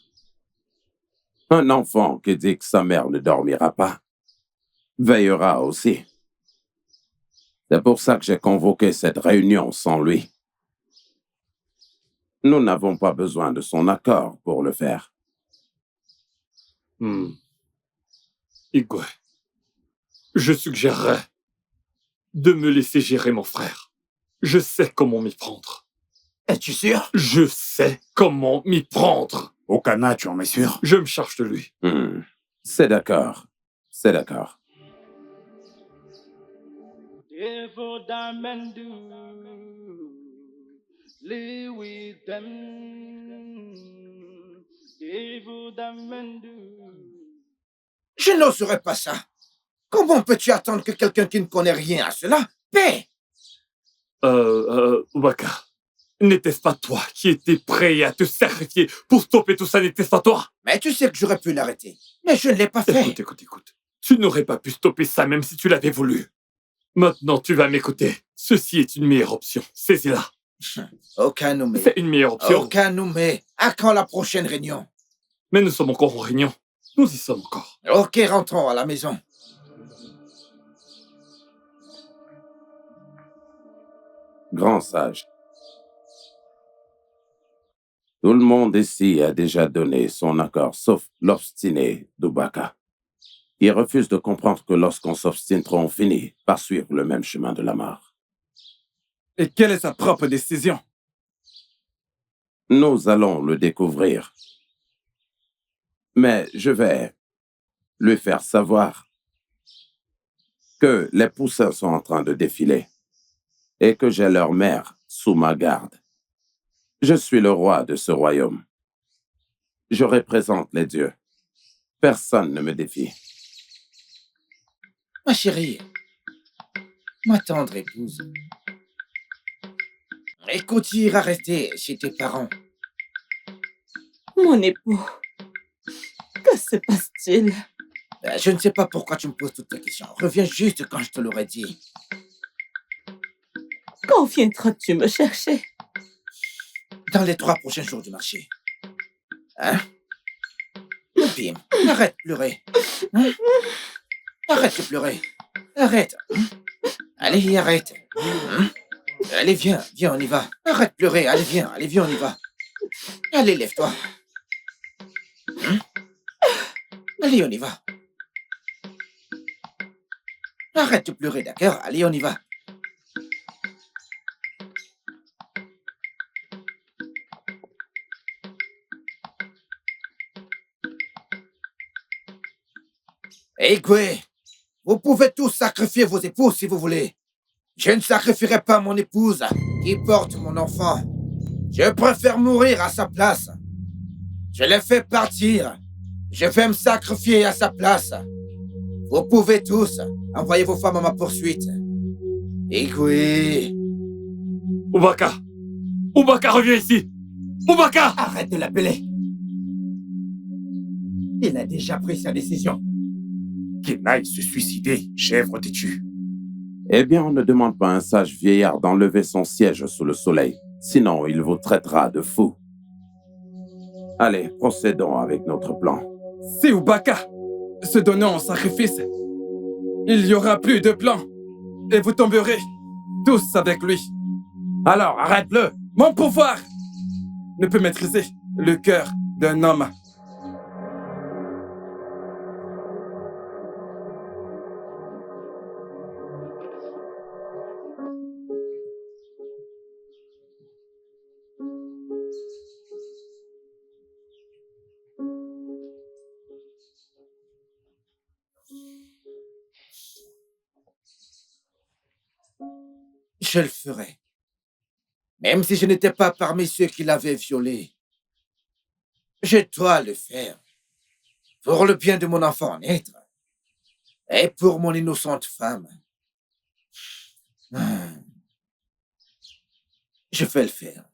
Speaker 4: Un enfant qui dit que sa mère ne dormira pas veillera aussi. C'est pour ça que j'ai convoqué cette réunion sans lui. Nous n'avons pas besoin de son accord pour le faire.
Speaker 2: Igwe, je suggérerais de me laisser gérer mon frère. Je sais comment m'y prendre.
Speaker 5: Es-tu sûr?
Speaker 2: Je sais comment m'y prendre.
Speaker 9: Okana, tu en es sûr?
Speaker 2: Je me charge de lui.
Speaker 4: C'est d'accord. C'est d'accord.
Speaker 5: Je n'oserais pas ça. Comment peux-tu attendre que quelqu'un qui ne connaît rien à cela paie?
Speaker 2: Ubaka, n'était-ce pas toi qui étais prêt à te sacrifier pour stopper tout ça? N'était-ce pas toi?
Speaker 5: Mais tu sais que j'aurais pu l'arrêter. Mais je ne l'ai pas fait.
Speaker 2: Écoute. Tu n'aurais pas pu stopper ça même si tu l'avais voulu. Maintenant, tu vas m'écouter. Ceci est une meilleure option. Saisis-la.
Speaker 5: Okanume.
Speaker 2: C'est une meilleure option.
Speaker 5: Okanume. À quand la prochaine réunion?
Speaker 2: Mais nous sommes encore en réunion. Nous y sommes encore.
Speaker 5: Ok, rentrons à la maison.
Speaker 4: Grand sage. Tout le monde ici a déjà donné son accord, sauf l'obstiné d'Ubaka. Il refuse de comprendre que lorsqu'on s'obstine trop, on finit par suivre le même chemin de la mort.
Speaker 1: Et quelle est sa propre décision?
Speaker 4: Nous allons le découvrir. Mais je vais lui faire savoir que les poussins sont en train de défiler et que j'ai leur mère sous ma garde. Je suis le roi de ce royaume. Je représente les dieux. Personne ne me défie.
Speaker 5: Ma chérie, ma tendre épouse, écoute, tu iras rester chez tes parents.
Speaker 10: Mon époux, que se passe-t-il?
Speaker 5: Je ne sais pas pourquoi tu me poses toutes ces questions. Reviens juste quand je te l'aurais dit.
Speaker 7: Quand viendras-tu me chercher?
Speaker 5: Dans les 3 prochains jours du marché. Hein? Bim, arrête de pleurer. Hein? Arrête de pleurer. Arrête. Allez, arrête. Hein? Allez, viens, on y va. Arrête de pleurer, allez, viens, on y va. Allez, lève-toi. Hein? Allez, on y va. Arrête de pleurer, d'accord? Allez, on y va. Igwe, vous pouvez tous sacrifier vos épouses si vous voulez. Je ne sacrifierai pas mon épouse qui porte mon enfant. Je préfère mourir à sa place. Je l'ai fait partir. Je vais me sacrifier à sa place. Vous pouvez tous envoyer vos femmes à ma poursuite. Igwe.
Speaker 2: Ubaka! Ubaka, reviens ici! Ubaka!
Speaker 5: Arrête de l'appeler. Il a déjà pris sa décision.
Speaker 9: Qu'il aille se suicider, chèvre têtue.
Speaker 4: Eh bien, on ne demande pas à un sage vieillard d'enlever son siège sous le soleil. Sinon, il vous traitera de fou. Allez, procédons avec notre plan.
Speaker 1: Si Ubaka se donnant en sacrifice, il n'y aura plus de plan. Et vous tomberez tous avec lui.
Speaker 4: Alors, arrête-le!
Speaker 1: Mon pouvoir ne peut maîtriser le cœur d'un homme.
Speaker 5: Je le ferai. Même si je n'étais pas parmi ceux qui l'avaient violé. Je dois le faire. Pour le bien de mon enfant naître. Et pour mon innocente femme. Je vais le faire.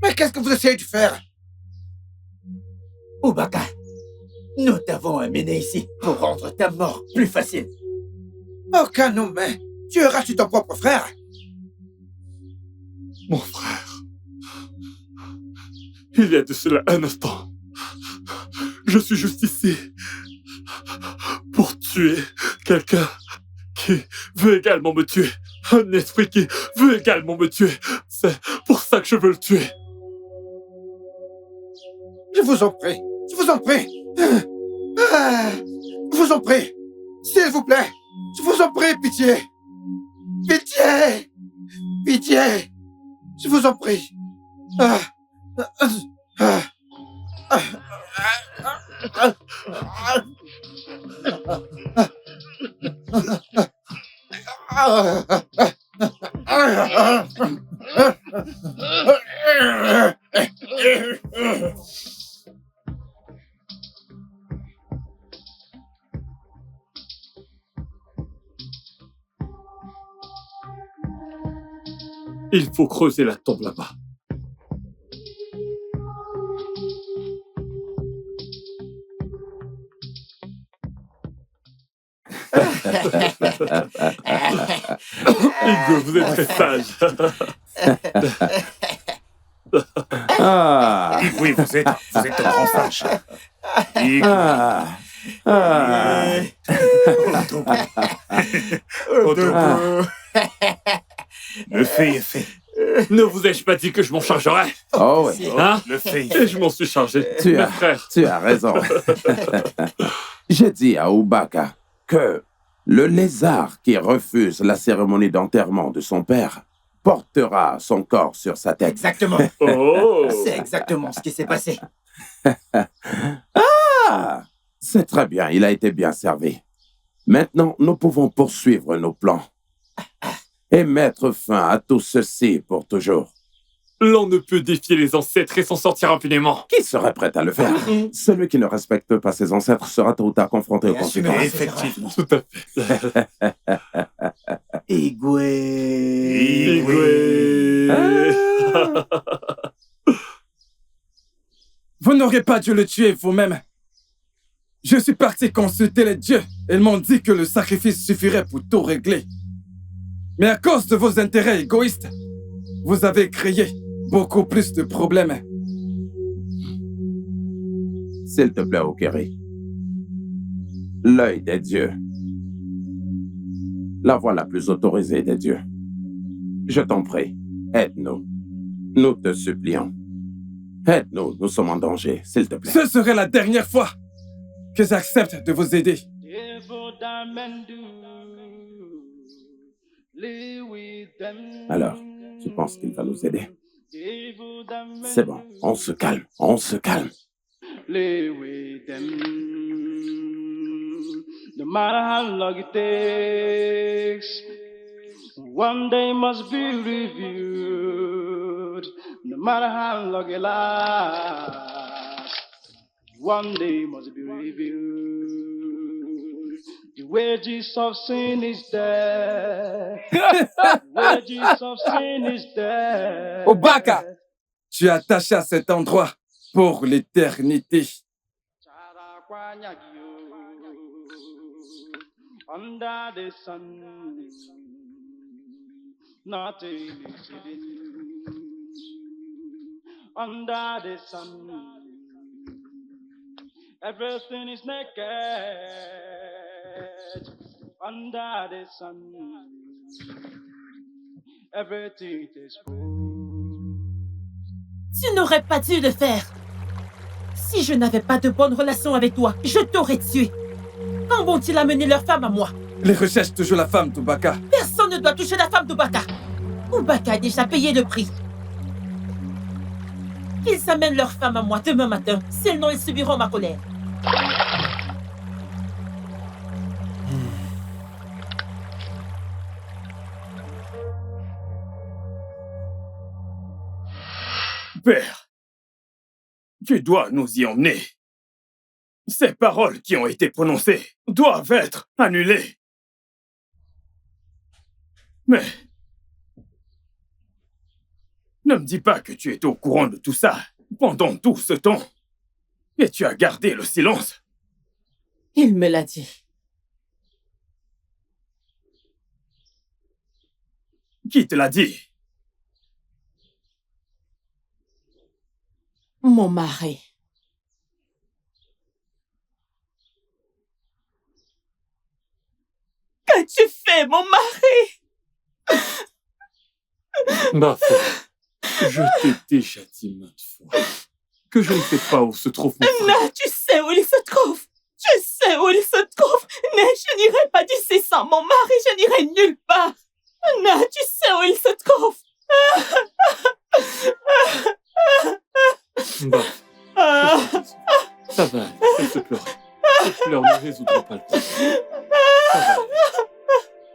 Speaker 5: Mais qu'est-ce que vous essayez de faire?
Speaker 15: Ubaka, nous t'avons amené ici pour rendre ta mort plus facile.
Speaker 5: Aucun nom, mais tu auras sur ton propre frère.
Speaker 2: Mon frère, il y a de cela un instant, je suis juste ici pour tuer quelqu'un qui veut également me tuer. Un esprit qui veut également me tuer. C'est pour ça que je veux le tuer.
Speaker 5: Je vous en prie, je vous en prie. Je vous en prie, s'il vous plaît. Je vous en prie, pitié. Pitié. Pitié. Je vous en prie.
Speaker 2: Il faut creuser la tombe là-bas. Igwe, vous êtes très sage.
Speaker 9: Oui, vous êtes un grand sage.
Speaker 4: Ah.
Speaker 2: Le fait est fait. Ne vous ai-je pas dit que je m'en chargerais?
Speaker 4: Oh oui.
Speaker 2: Hein? Le fait. Et je m'en suis chargé.
Speaker 4: Tu
Speaker 2: Mes
Speaker 4: as,
Speaker 2: frères.
Speaker 4: tu as raison. J'ai dit à Ubaka que le lézard qui refuse la cérémonie d'enterrement de son père portera son corps sur sa tête.
Speaker 15: Exactement.
Speaker 2: Oh.
Speaker 15: C'est exactement ce qui s'est passé.
Speaker 4: Ah! C'est très bien, il a été bien servi. Maintenant, nous pouvons poursuivre nos plans et mettre fin à tout ceci pour toujours.
Speaker 2: L'on ne peut défier les ancêtres et s'en sortir impunément.
Speaker 4: Qui serait prêt à le faire? Celui qui ne respecte pas ses ancêtres sera tôt ou tard confronté aux conséquences.
Speaker 2: Effectivement. Tout à fait.
Speaker 15: Igwe.
Speaker 1: Vous n'aurez pas dû le tuer vous-même. Je suis parti consulter les dieux. Ils m'ont dit que le sacrifice suffirait pour tout régler. Mais à cause de vos intérêts égoïstes, vous avez créé beaucoup plus de problèmes.
Speaker 4: S'il te plaît, Okeri. L'œil des dieux. La voie la plus autorisée des dieux. Je t'en prie, aide-nous. Nous te supplions. Aide-nous, nous sommes en danger, s'il te plaît.
Speaker 1: Ce serait la dernière fois que j'accepte de vous aider.
Speaker 4: Alors, tu penses qu'il va nous aider? C'est bon, on se calme, on se calme.
Speaker 16: No matter how long it takes, one day must be reviewed. No matter how long it lasts, one day must be reviewed. The wages of sin is death. The wages of sin is death.
Speaker 1: Ubaka, tu es attaché à cet endroit pour l'éternité.
Speaker 16: Under the sun, nothing is hidden. Under the sun, everything is naked. Under the sun, everything is full.
Speaker 14: Tu n'aurais pas dû le faire. Si je n'avais pas de bonnes relations avec toi, je t'aurais tué. Quand vont-ils amener leur femme à moi?
Speaker 1: Les recherches toujours la femme d'Ubaka.
Speaker 14: Personne ne doit toucher la femme d'Ubaka. Ubaka a déjà payé le prix. Qu'ils amènent leur femme à moi demain matin. Sinon, ils subiront ma colère.
Speaker 12: Père, tu dois nous y emmener. Ces paroles qui ont été prononcées doivent être annulées. Mais ne me dis pas que tu étais au courant de tout ça pendant tout ce temps et tu as gardé le silence.
Speaker 14: Il me l'a dit.
Speaker 12: Qui te l'a dit?
Speaker 14: Mon mari. Qu'as-tu fait, mon mari?
Speaker 2: Ma foi, je t'ai déjà dit maintes fois que je ne sais pas où se trouve mon frère.
Speaker 14: Non, tu sais où il se trouve. Je sais où il se trouve. Mais je n'irai pas d'ici sans mon mari. Je n'irai nulle part. Non, tu sais où il se trouve.
Speaker 2: Bah, ça va, cesse de pleurer. Ces pleurs ne résoudront pas le problème.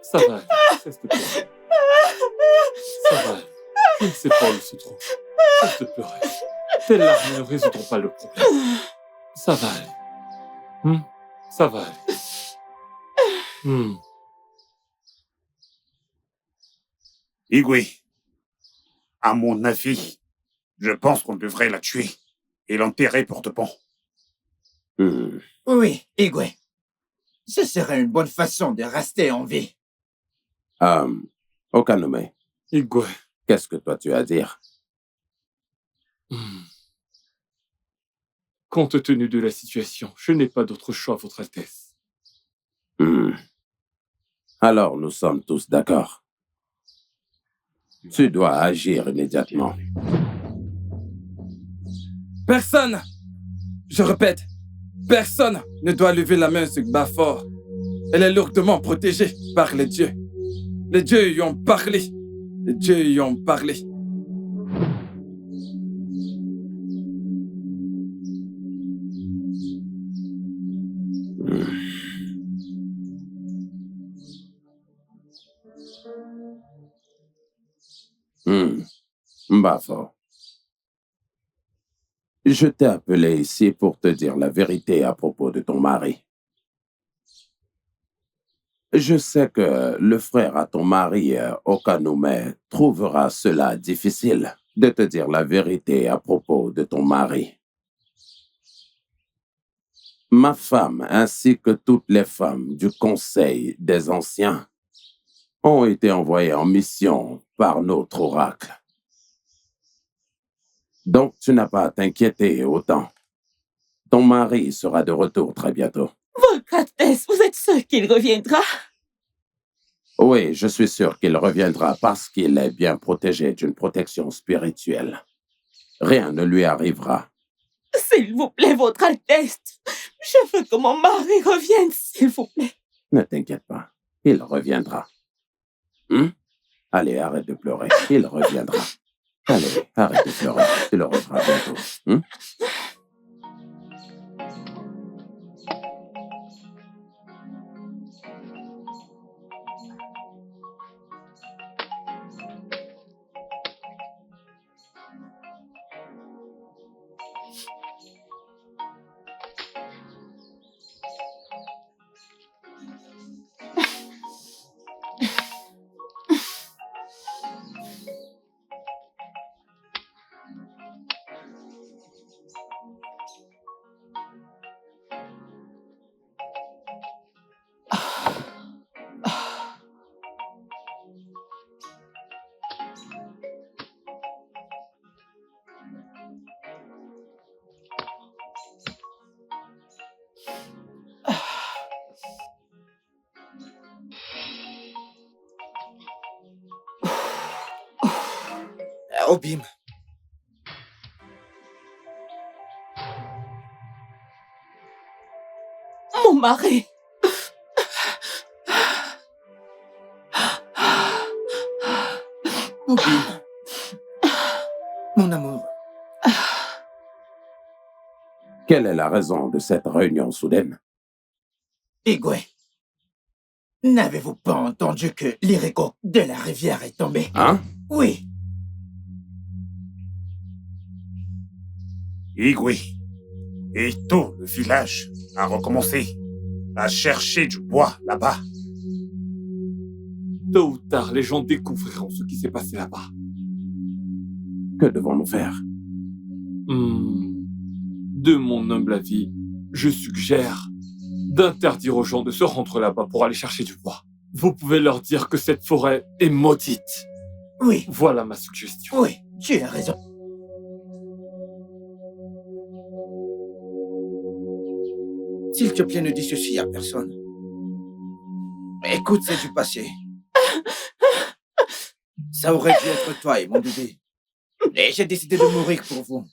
Speaker 2: Ça va, cesse de pleurer. Ça va, je ne sais pas où il se trouve. Cesse de pleurer. Tes larmes ne résoudront pas le problème. Ça va aller. Ça va aller.
Speaker 9: Igwe, à mon avis, je pense qu'on devrait la tuer et l'enterrer pour de bon.
Speaker 15: Oui, Igwe. Ce serait une bonne façon de rester en vie.
Speaker 4: Okanome.
Speaker 2: Igwe.
Speaker 4: Qu'est-ce que toi tu as à dire?
Speaker 2: Compte tenu de la situation, je n'ai pas d'autre choix, Votre Altesse.
Speaker 4: Alors, nous sommes tous d'accord. Tu dois agir immédiatement.
Speaker 1: Personne, je répète, personne ne doit lever la main sur Bafor. Elle est lourdement protégée par les dieux. Les dieux y ont parlé. Les dieux y ont parlé.
Speaker 4: Bafor. Je t'ai appelé ici pour te dire la vérité à propos de ton mari. Je sais que le frère à ton mari, Okanoume, trouvera cela difficile de te dire la vérité à propos de ton mari. Ma femme, ainsi que toutes les femmes du Conseil des Anciens, ont été envoyées en mission par notre oracle. Donc, tu n'as pas à t'inquiéter autant. Ton mari sera de retour très bientôt.
Speaker 14: Votre Altesse, vous êtes sûr qu'il reviendra?
Speaker 4: Oui, je suis sûr qu'il reviendra parce qu'il est bien protégé d'une protection spirituelle. Rien ne lui arrivera.
Speaker 14: S'il vous plaît, Votre Altesse, je veux que mon mari revienne, s'il vous plaît.
Speaker 4: Ne t'inquiète pas, il reviendra. Allez, arrête de pleurer, il reviendra. Allez, arrête de pleurer, tu le reverras bientôt.
Speaker 5: Obim.
Speaker 14: Mon mari.
Speaker 5: Obim. Mon amour.
Speaker 4: Quelle est la raison de cette réunion soudaine?
Speaker 15: Igwe, n'avez-vous pas entendu que l'irrigo de la rivière est tombé?
Speaker 4: Hein?
Speaker 15: Oui.
Speaker 9: Igwe et tout le village a recommencé à chercher du bois là-bas.
Speaker 2: Tôt ou tard, les gens découvriront ce qui s'est passé là-bas.
Speaker 4: Que devons-nous faire?
Speaker 2: De mon humble avis, je suggère d'interdire aux gens de se rendre là-bas pour aller chercher du bois. Vous pouvez leur dire que cette forêt est maudite.
Speaker 15: Oui.
Speaker 2: Voilà ma suggestion.
Speaker 15: Oui, tu as raison.
Speaker 5: S'il te plaît, ne dis ceci à personne. Écoute, c'est du passé. Ça aurait dû être toi et mon bébé. Et j'ai décidé de mourir pour vous.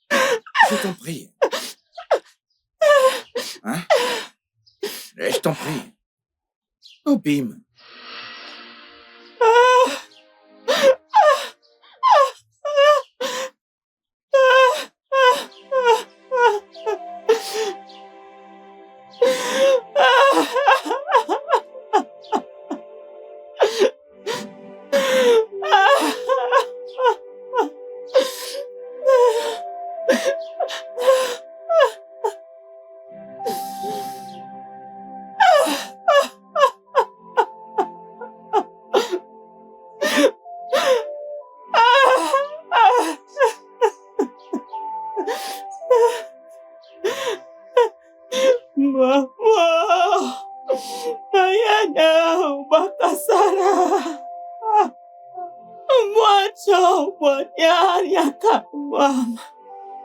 Speaker 5: Je t'en prie. Hein? Je t'en prie. Obim.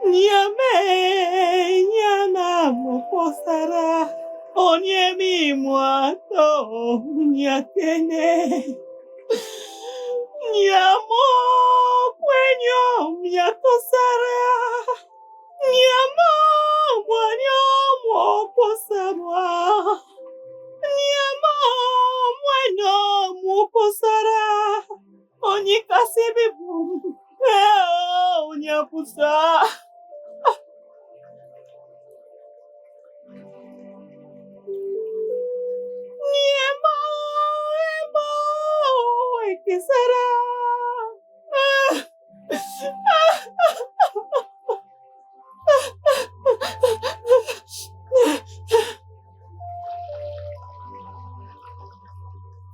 Speaker 14: Nyame, nyana mokosara, onyemi mwato, nyakene. Nyamo, kwenyo, myakosara. Nyamo, mwanyo, mokosara. Nyamo, mweno, mokosara. Onyikasibibu, onyapusa. Nyemo, emo, ekisara.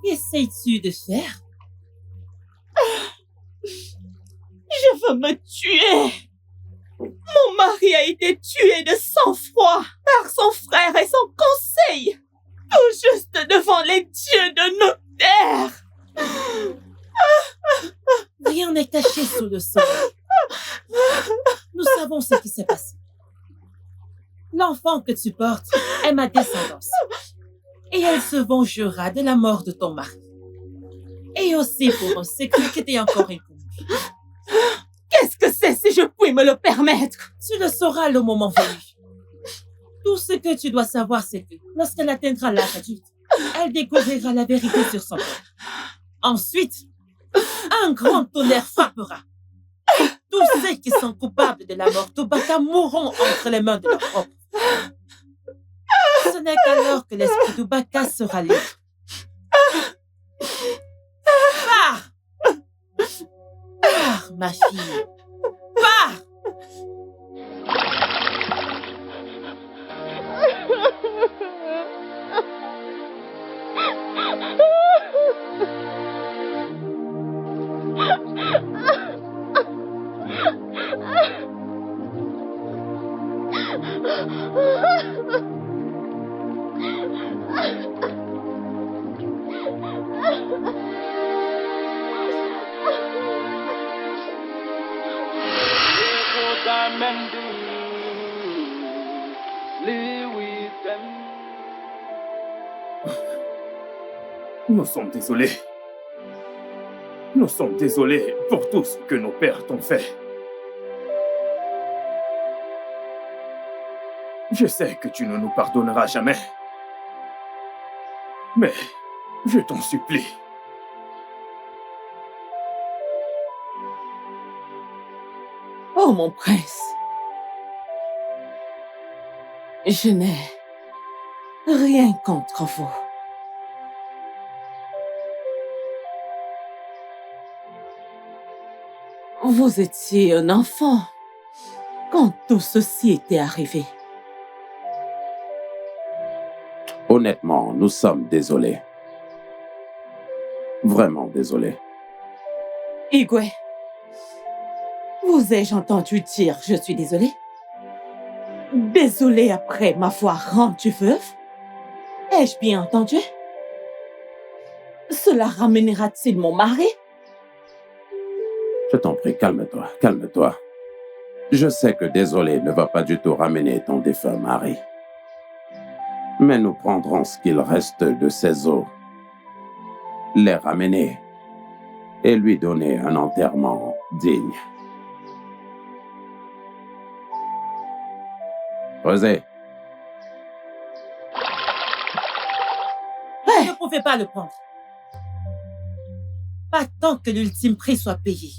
Speaker 7: Qu'essayes-tu de faire?
Speaker 14: Je veux me tuer. Mon mari a été tué de sang-froid par son frère et son conseil, tout juste devant les dieux de nos terres.
Speaker 7: Rien n'est caché sous le soleil. Nous savons ce qui s'est passé. L'enfant que tu portes est ma descendance. Et elle se vengera de la mort de ton mari. Et aussi pour un secret qui t'est encore inconnu.
Speaker 14: Qu'est-ce que c'est si je puis me le permettre?
Speaker 7: Tu le sauras le moment venu. Tout ce que tu dois savoir, c'est que lorsqu'elle atteindra l'âge adulte, elle découvrira la vérité sur son corps. Ensuite, un grand tonnerre frappera. Tous ceux qui sont coupables de la mort d'Obaka mourront entre les mains de leur propre. Ce n'est qu'alors que l'esprit d'Obaka sera libre. Pars! Pars, ma fille. Pars!
Speaker 12: Nous sommes désolés. Nous sommes désolés pour tout ce que nos pères t'ont fait. Je sais que tu ne nous pardonneras jamais. Mais je t'en supplie.
Speaker 14: Oh, mon prince. Je n'ai rien contre vous. Vous étiez un enfant quand tout ceci était arrivé.
Speaker 4: Honnêtement, nous sommes désolés. Vraiment désolés.
Speaker 14: Igwe, vous ai-je entendu dire « je suis désolée » ? Désolée après m'avoir rendu veuve ? Ai-je bien entendu ? Cela ramènera-t-il mon mari ?
Speaker 4: Je t'en prie, calme-toi, calme-toi. Je sais que désolé ne va pas du tout ramener ton défunt mari. Mais nous prendrons ce qu'il reste de ses os, les ramener et lui donner un enterrement digne. Rosé.
Speaker 7: Vous ne pouvez pas le prendre. Pas tant que l'ultime prix soit payé.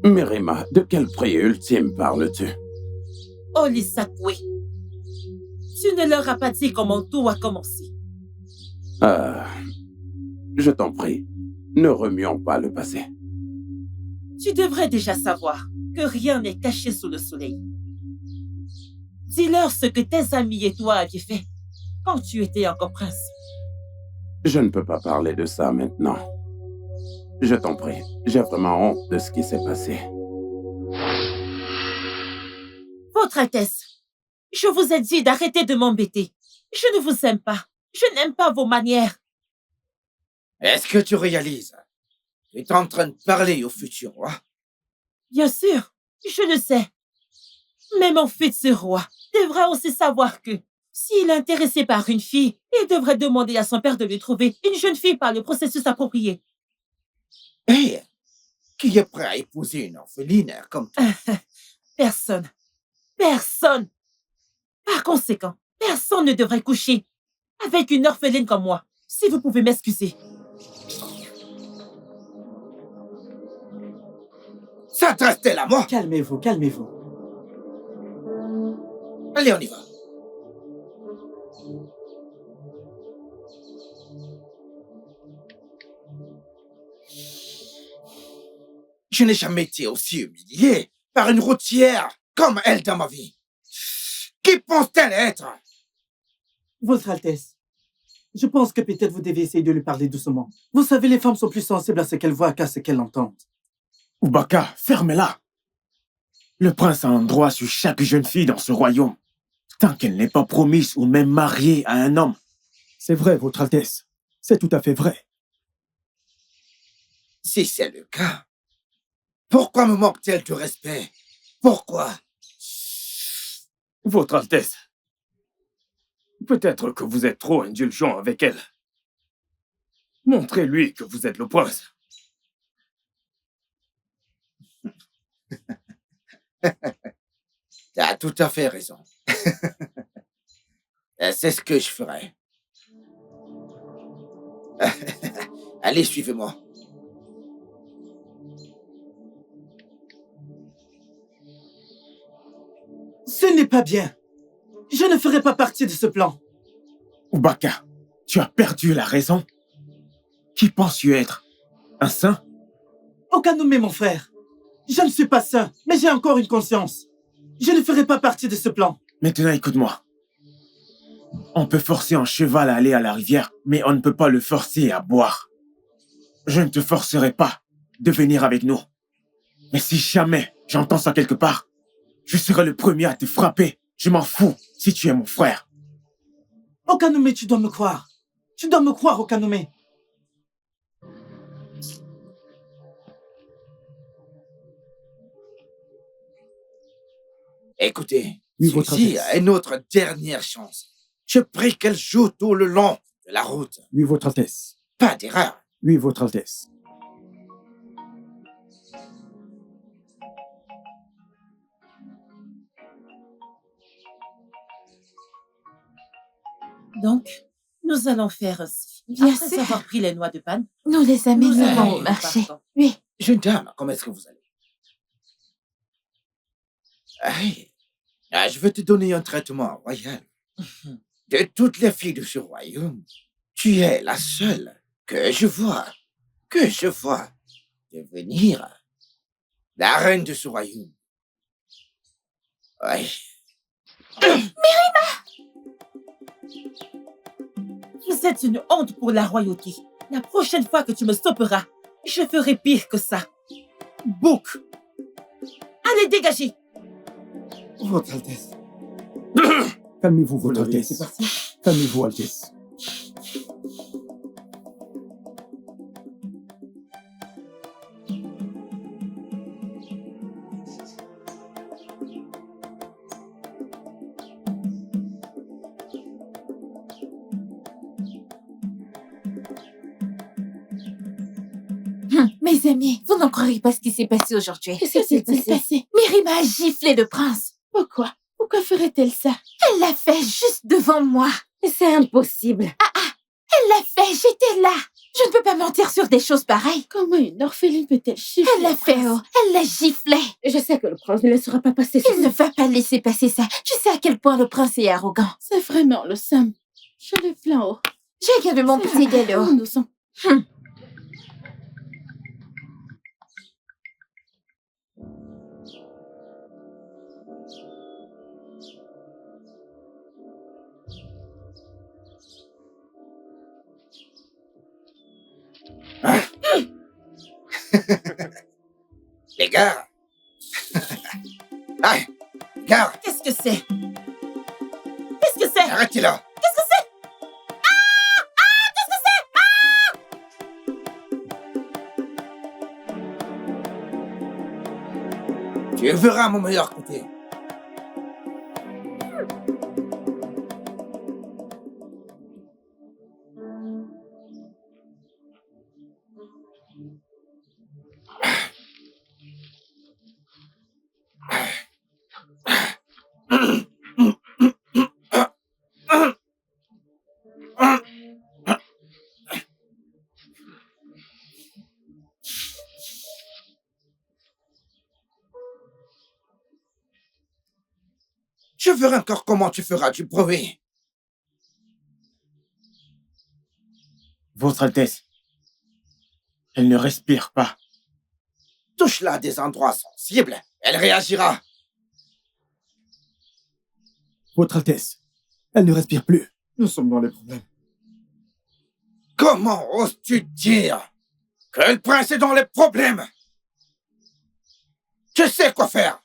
Speaker 4: Mirima, de quel prix ultime parles-tu?
Speaker 7: Olisakwe, tu ne leur as pas dit comment tout a commencé.
Speaker 4: Je t'en prie, ne remuons pas le passé.
Speaker 7: Tu devrais déjà savoir que rien n'est caché sous le soleil. Dis-leur ce que tes amis et toi aviez fait quand tu étais encore prince.
Speaker 4: Je ne peux pas parler de ça maintenant. Je t'en prie, j'ai vraiment honte de ce qui s'est passé.
Speaker 7: Votre Altesse, je vous ai dit d'arrêter de m'embêter. Je ne vous aime pas. Je n'aime pas vos manières.
Speaker 5: Est-ce que tu réalises? Tu es en train de parler au futur roi.
Speaker 7: Bien sûr, je le sais. Mais mon fils roi devra aussi savoir que s'il est intéressé par une fille, il devrait demander à son père de lui trouver une jeune fille par le processus approprié.
Speaker 5: Hé, qui est prêt à épouser une orpheline comme toi?
Speaker 7: Personne. Personne. Par conséquent, personne ne devrait coucher avec une orpheline comme moi. Si vous pouvez m'excuser.
Speaker 5: S'adresse-t-elle à moi?
Speaker 11: Calmez-vous, calmez-vous.
Speaker 5: Allez, on y va. Je n'ai jamais été aussi humilié par une routière comme elle dans ma vie. Qui pense-t-elle être?
Speaker 11: Votre Altesse, je pense que peut-être vous devez essayer de lui parler doucement. Vous savez, les femmes sont plus sensibles à ce qu'elles voient qu'à ce qu'elles entendent.
Speaker 3: Ubaka, fermez-la. Le prince a un droit sur chaque jeune fille dans ce royaume, tant qu'elle n'est pas promise ou même mariée à un homme.
Speaker 13: C'est vrai, Votre Altesse. C'est tout à fait vrai.
Speaker 5: Si c'est le cas, pourquoi me manque-t-elle de respect? Pourquoi?
Speaker 12: Votre Altesse, peut-être que vous êtes trop indulgent avec elle. Montrez-lui que vous êtes le prince.
Speaker 5: Tu as tout à fait raison. C'est ce que je ferai. Allez, suivez-moi.
Speaker 11: Ce n'est pas bien. Je ne ferai pas partie de ce plan.
Speaker 3: Ubaka, tu as perdu la raison? Qui penses-tu être? Un saint?
Speaker 11: Okanoumé, mon frère. Je ne suis pas saint, mais j'ai encore une conscience. Je ne ferai pas partie de ce plan.
Speaker 3: Maintenant, écoute-moi. On peut forcer un cheval à aller à la rivière, mais on ne peut pas le forcer à boire. Je ne te forcerai pas de venir avec nous. Mais si jamais j'entends ça quelque part, je serai le premier à te frapper. Je m'en fous si tu es mon frère.
Speaker 11: Okanoumé, tu dois me croire. Tu dois me croire, Okanoumé.
Speaker 5: Écoutez,
Speaker 13: Oui, votre
Speaker 5: ceci
Speaker 13: Altesse.
Speaker 5: est notre dernière chance. Je prie qu'elle joue tout le long de la route.
Speaker 13: Oui, Votre Altesse.
Speaker 5: Pas d'erreur.
Speaker 13: Oui, Votre Altesse.
Speaker 7: Donc, nous allons faire ainsi.
Speaker 6: Bien
Speaker 7: Après
Speaker 6: sûr.
Speaker 7: avoir pris les noix de panne,
Speaker 6: Nous les amènerons
Speaker 7: allons
Speaker 6: au marché.
Speaker 7: partons.
Speaker 6: Oui.
Speaker 5: Jeune dame, comment est-ce que vous allez? Hey, je veux te donner un traitement royal. De toutes les filles de ce royaume, tu es la seule que je vois devenir la reine de ce royaume. Ouais.
Speaker 7: Vous êtes une honte pour la royauté. La prochaine fois que tu me stopperas, je ferai pire que ça. Bouc! Allez, dégagez!
Speaker 11: Votre Altesse.
Speaker 13: Calmez-vous, Votre
Speaker 11: l'avez laissé
Speaker 13: Altesse.
Speaker 11: partir?
Speaker 13: Calmez-vous, Altesse.
Speaker 6: Mes amis, vous n'en croirez pas ce qui s'est passé aujourd'hui.
Speaker 10: Qu'est-ce qui s'est passé?
Speaker 6: Mérima a giflé le prince.
Speaker 10: Pourquoi? Pourquoi ferait-elle ça?
Speaker 6: Elle l'a fait juste devant moi.
Speaker 8: C'est impossible.
Speaker 6: Elle l'a fait, j'étais là. Je ne peux pas mentir sur des choses pareilles.
Speaker 10: Comment une orpheline peut-elle chiffrer?
Speaker 6: Elle l'a fait, oh. Elle l'a giflé.
Speaker 8: Je sais que le prince ne laissera pas passer ça.
Speaker 6: Il ne va pas laisser passer ça. Je sais à quel point le prince est arrogant.
Speaker 10: C'est vraiment le Sam. Je le plains, oh.
Speaker 6: J'ai également pitié d'elle, oh.
Speaker 10: Nous sommes...
Speaker 5: Les gars. Ah, gars,
Speaker 7: Qu'est-ce que c'est? Qu'est-ce que c'est?
Speaker 5: arrêtez-la.
Speaker 7: Qu'est-ce que c'est? Qu'est-ce que c'est?
Speaker 5: Tu verras mon meilleur côté. Je verrai encore comment tu feras du bruit.
Speaker 3: Votre Altesse, elle ne respire pas.
Speaker 5: Touche-la à des endroits sensibles, elle réagira.
Speaker 13: Votre Altesse, elle ne respire plus.
Speaker 11: Nous sommes dans les problèmes.
Speaker 5: Comment oses-tu dire que le prince est dans les problèmes? Tu sais quoi faire.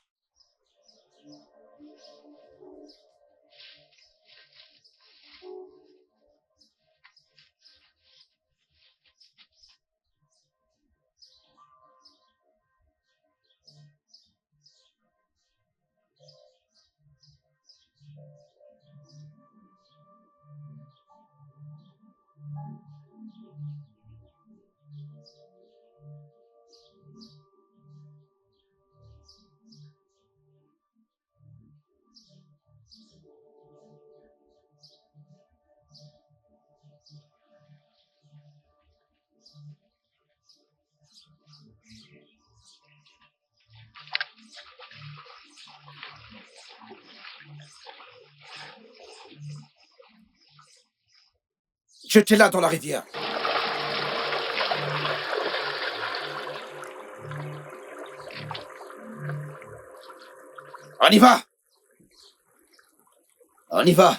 Speaker 5: Jetez-la dans la rivière. On y va. On y va.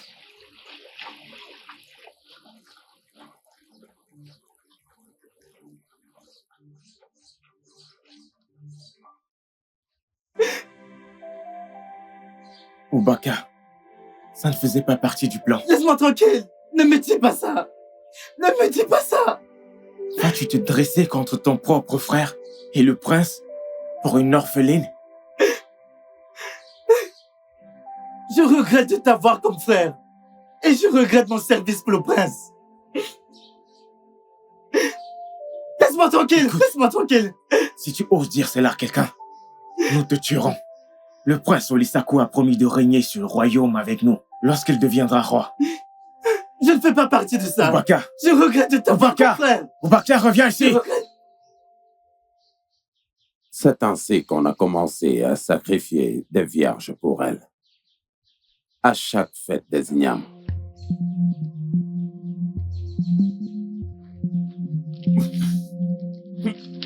Speaker 3: Boubacar, ça ne faisait pas partie du plan.
Speaker 11: Laisse-moi tranquille. Ne me dis pas ça. Ne me dis pas ça.
Speaker 3: Vas-tu te dresser contre ton propre frère et le prince pour une orpheline?
Speaker 11: Je regrette de t'avoir comme frère. Et je regrette mon service pour le prince. Laisse-moi tranquille. Laisse-moi tranquille.
Speaker 3: Si tu oses dire cela à quelqu'un, nous te tuerons. Le prince Olisaku a promis de régner sur le royaume avec nous lorsqu'il deviendra roi.
Speaker 11: Je ne fais pas partie de ça.
Speaker 3: Boubacar.
Speaker 11: Je regrette de t'avoir comme frère.
Speaker 3: Boubacar, reviens ici.
Speaker 4: C'est ainsi qu'on a commencé à sacrifier des vierges pour elle. À chaque fête des ignames.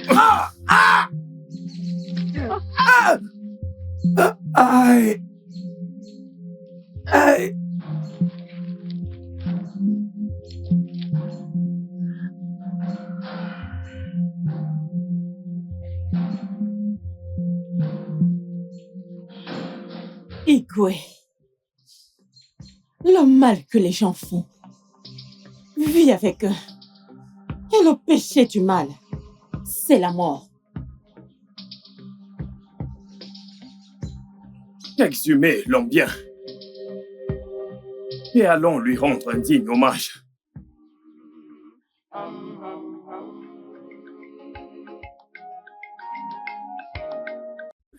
Speaker 1: Ah! Ah! Ah! Aïe! Aïe!
Speaker 14: Igwe, le mal que les gens font, vis avec eux. Et le péché du mal, c'est la mort.
Speaker 12: Exhumez l'homme bien. Et allons lui rendre un digne hommage.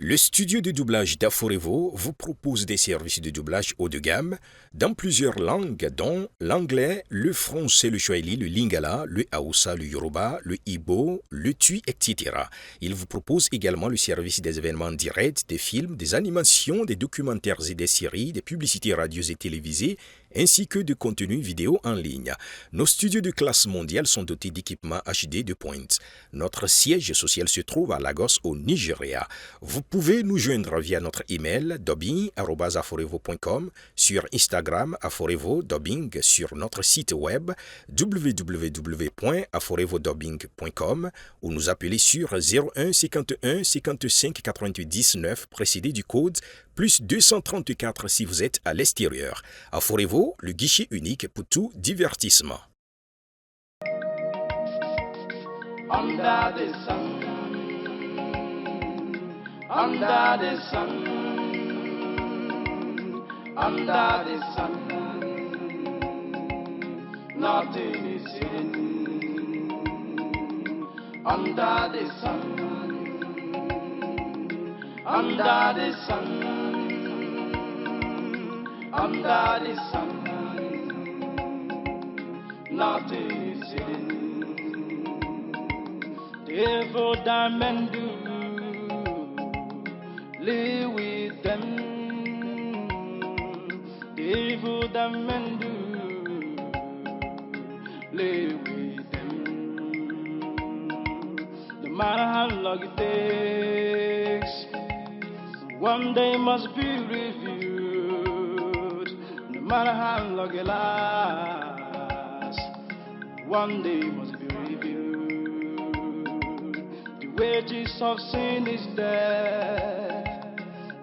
Speaker 17: Le studio de doublage d'Aforevo vous propose des services de doublage haut de gamme dans plusieurs langues, dont l'anglais, le français, le swahili, le lingala, le hausa, le yoruba, le igbo, le tui, etc. Il vous propose également le service des événements directs, des films, des animations, des documentaires et des séries, des publicités radios et télévisées, ainsi que de contenus vidéo en ligne. Nos studios de classe mondiale sont dotés d'équipements HD de pointe. Notre siège social se trouve à Lagos, au Nigeria. Vous pouvez nous joindre via notre email dubbing@aforevo.com, sur Instagram aforevo-dubbing, sur notre site web www.aforevodubbing.com ou nous appeler sur 01 51 55 88 19 précédé du code plus 234 si vous êtes à l'extérieur. Aforevo, le guichet unique pour tout divertissement.
Speaker 16: Under the sun, under the sun, under the sun, nothing is hidden. Under the sun, under the sun, under the sun, nothing is hidden. Devil diamond do live with them. Devil diamond do live with them. No matter how long it takes, one day must be reviewed. No matter how long it lasts, one day must be reviewed. The wages of sin is death.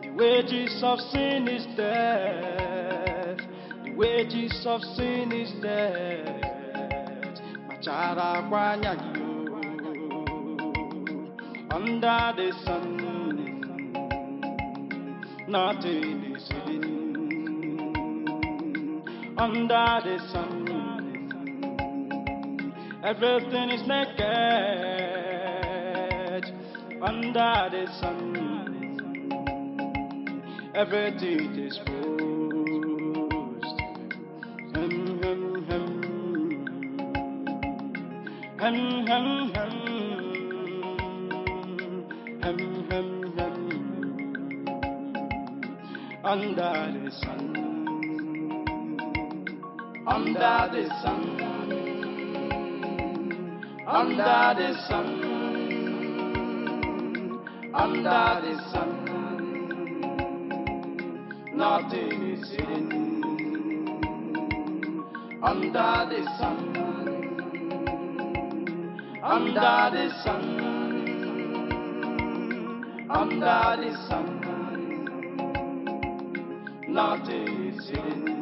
Speaker 16: The wages of sin is death. The wages of sin is death. Machara kwanyayo under the sun. Nothing is hidden under the sun. Everything is naked under the sun. Everything is exposed. Hem, hem, hem. Hem, hem, hem. Hem, hem, hem. Under the sun, under the sun, under the sun, under the sun, nothing is hidden. Under the sun, under the sun, under the sun, nothing is hidden.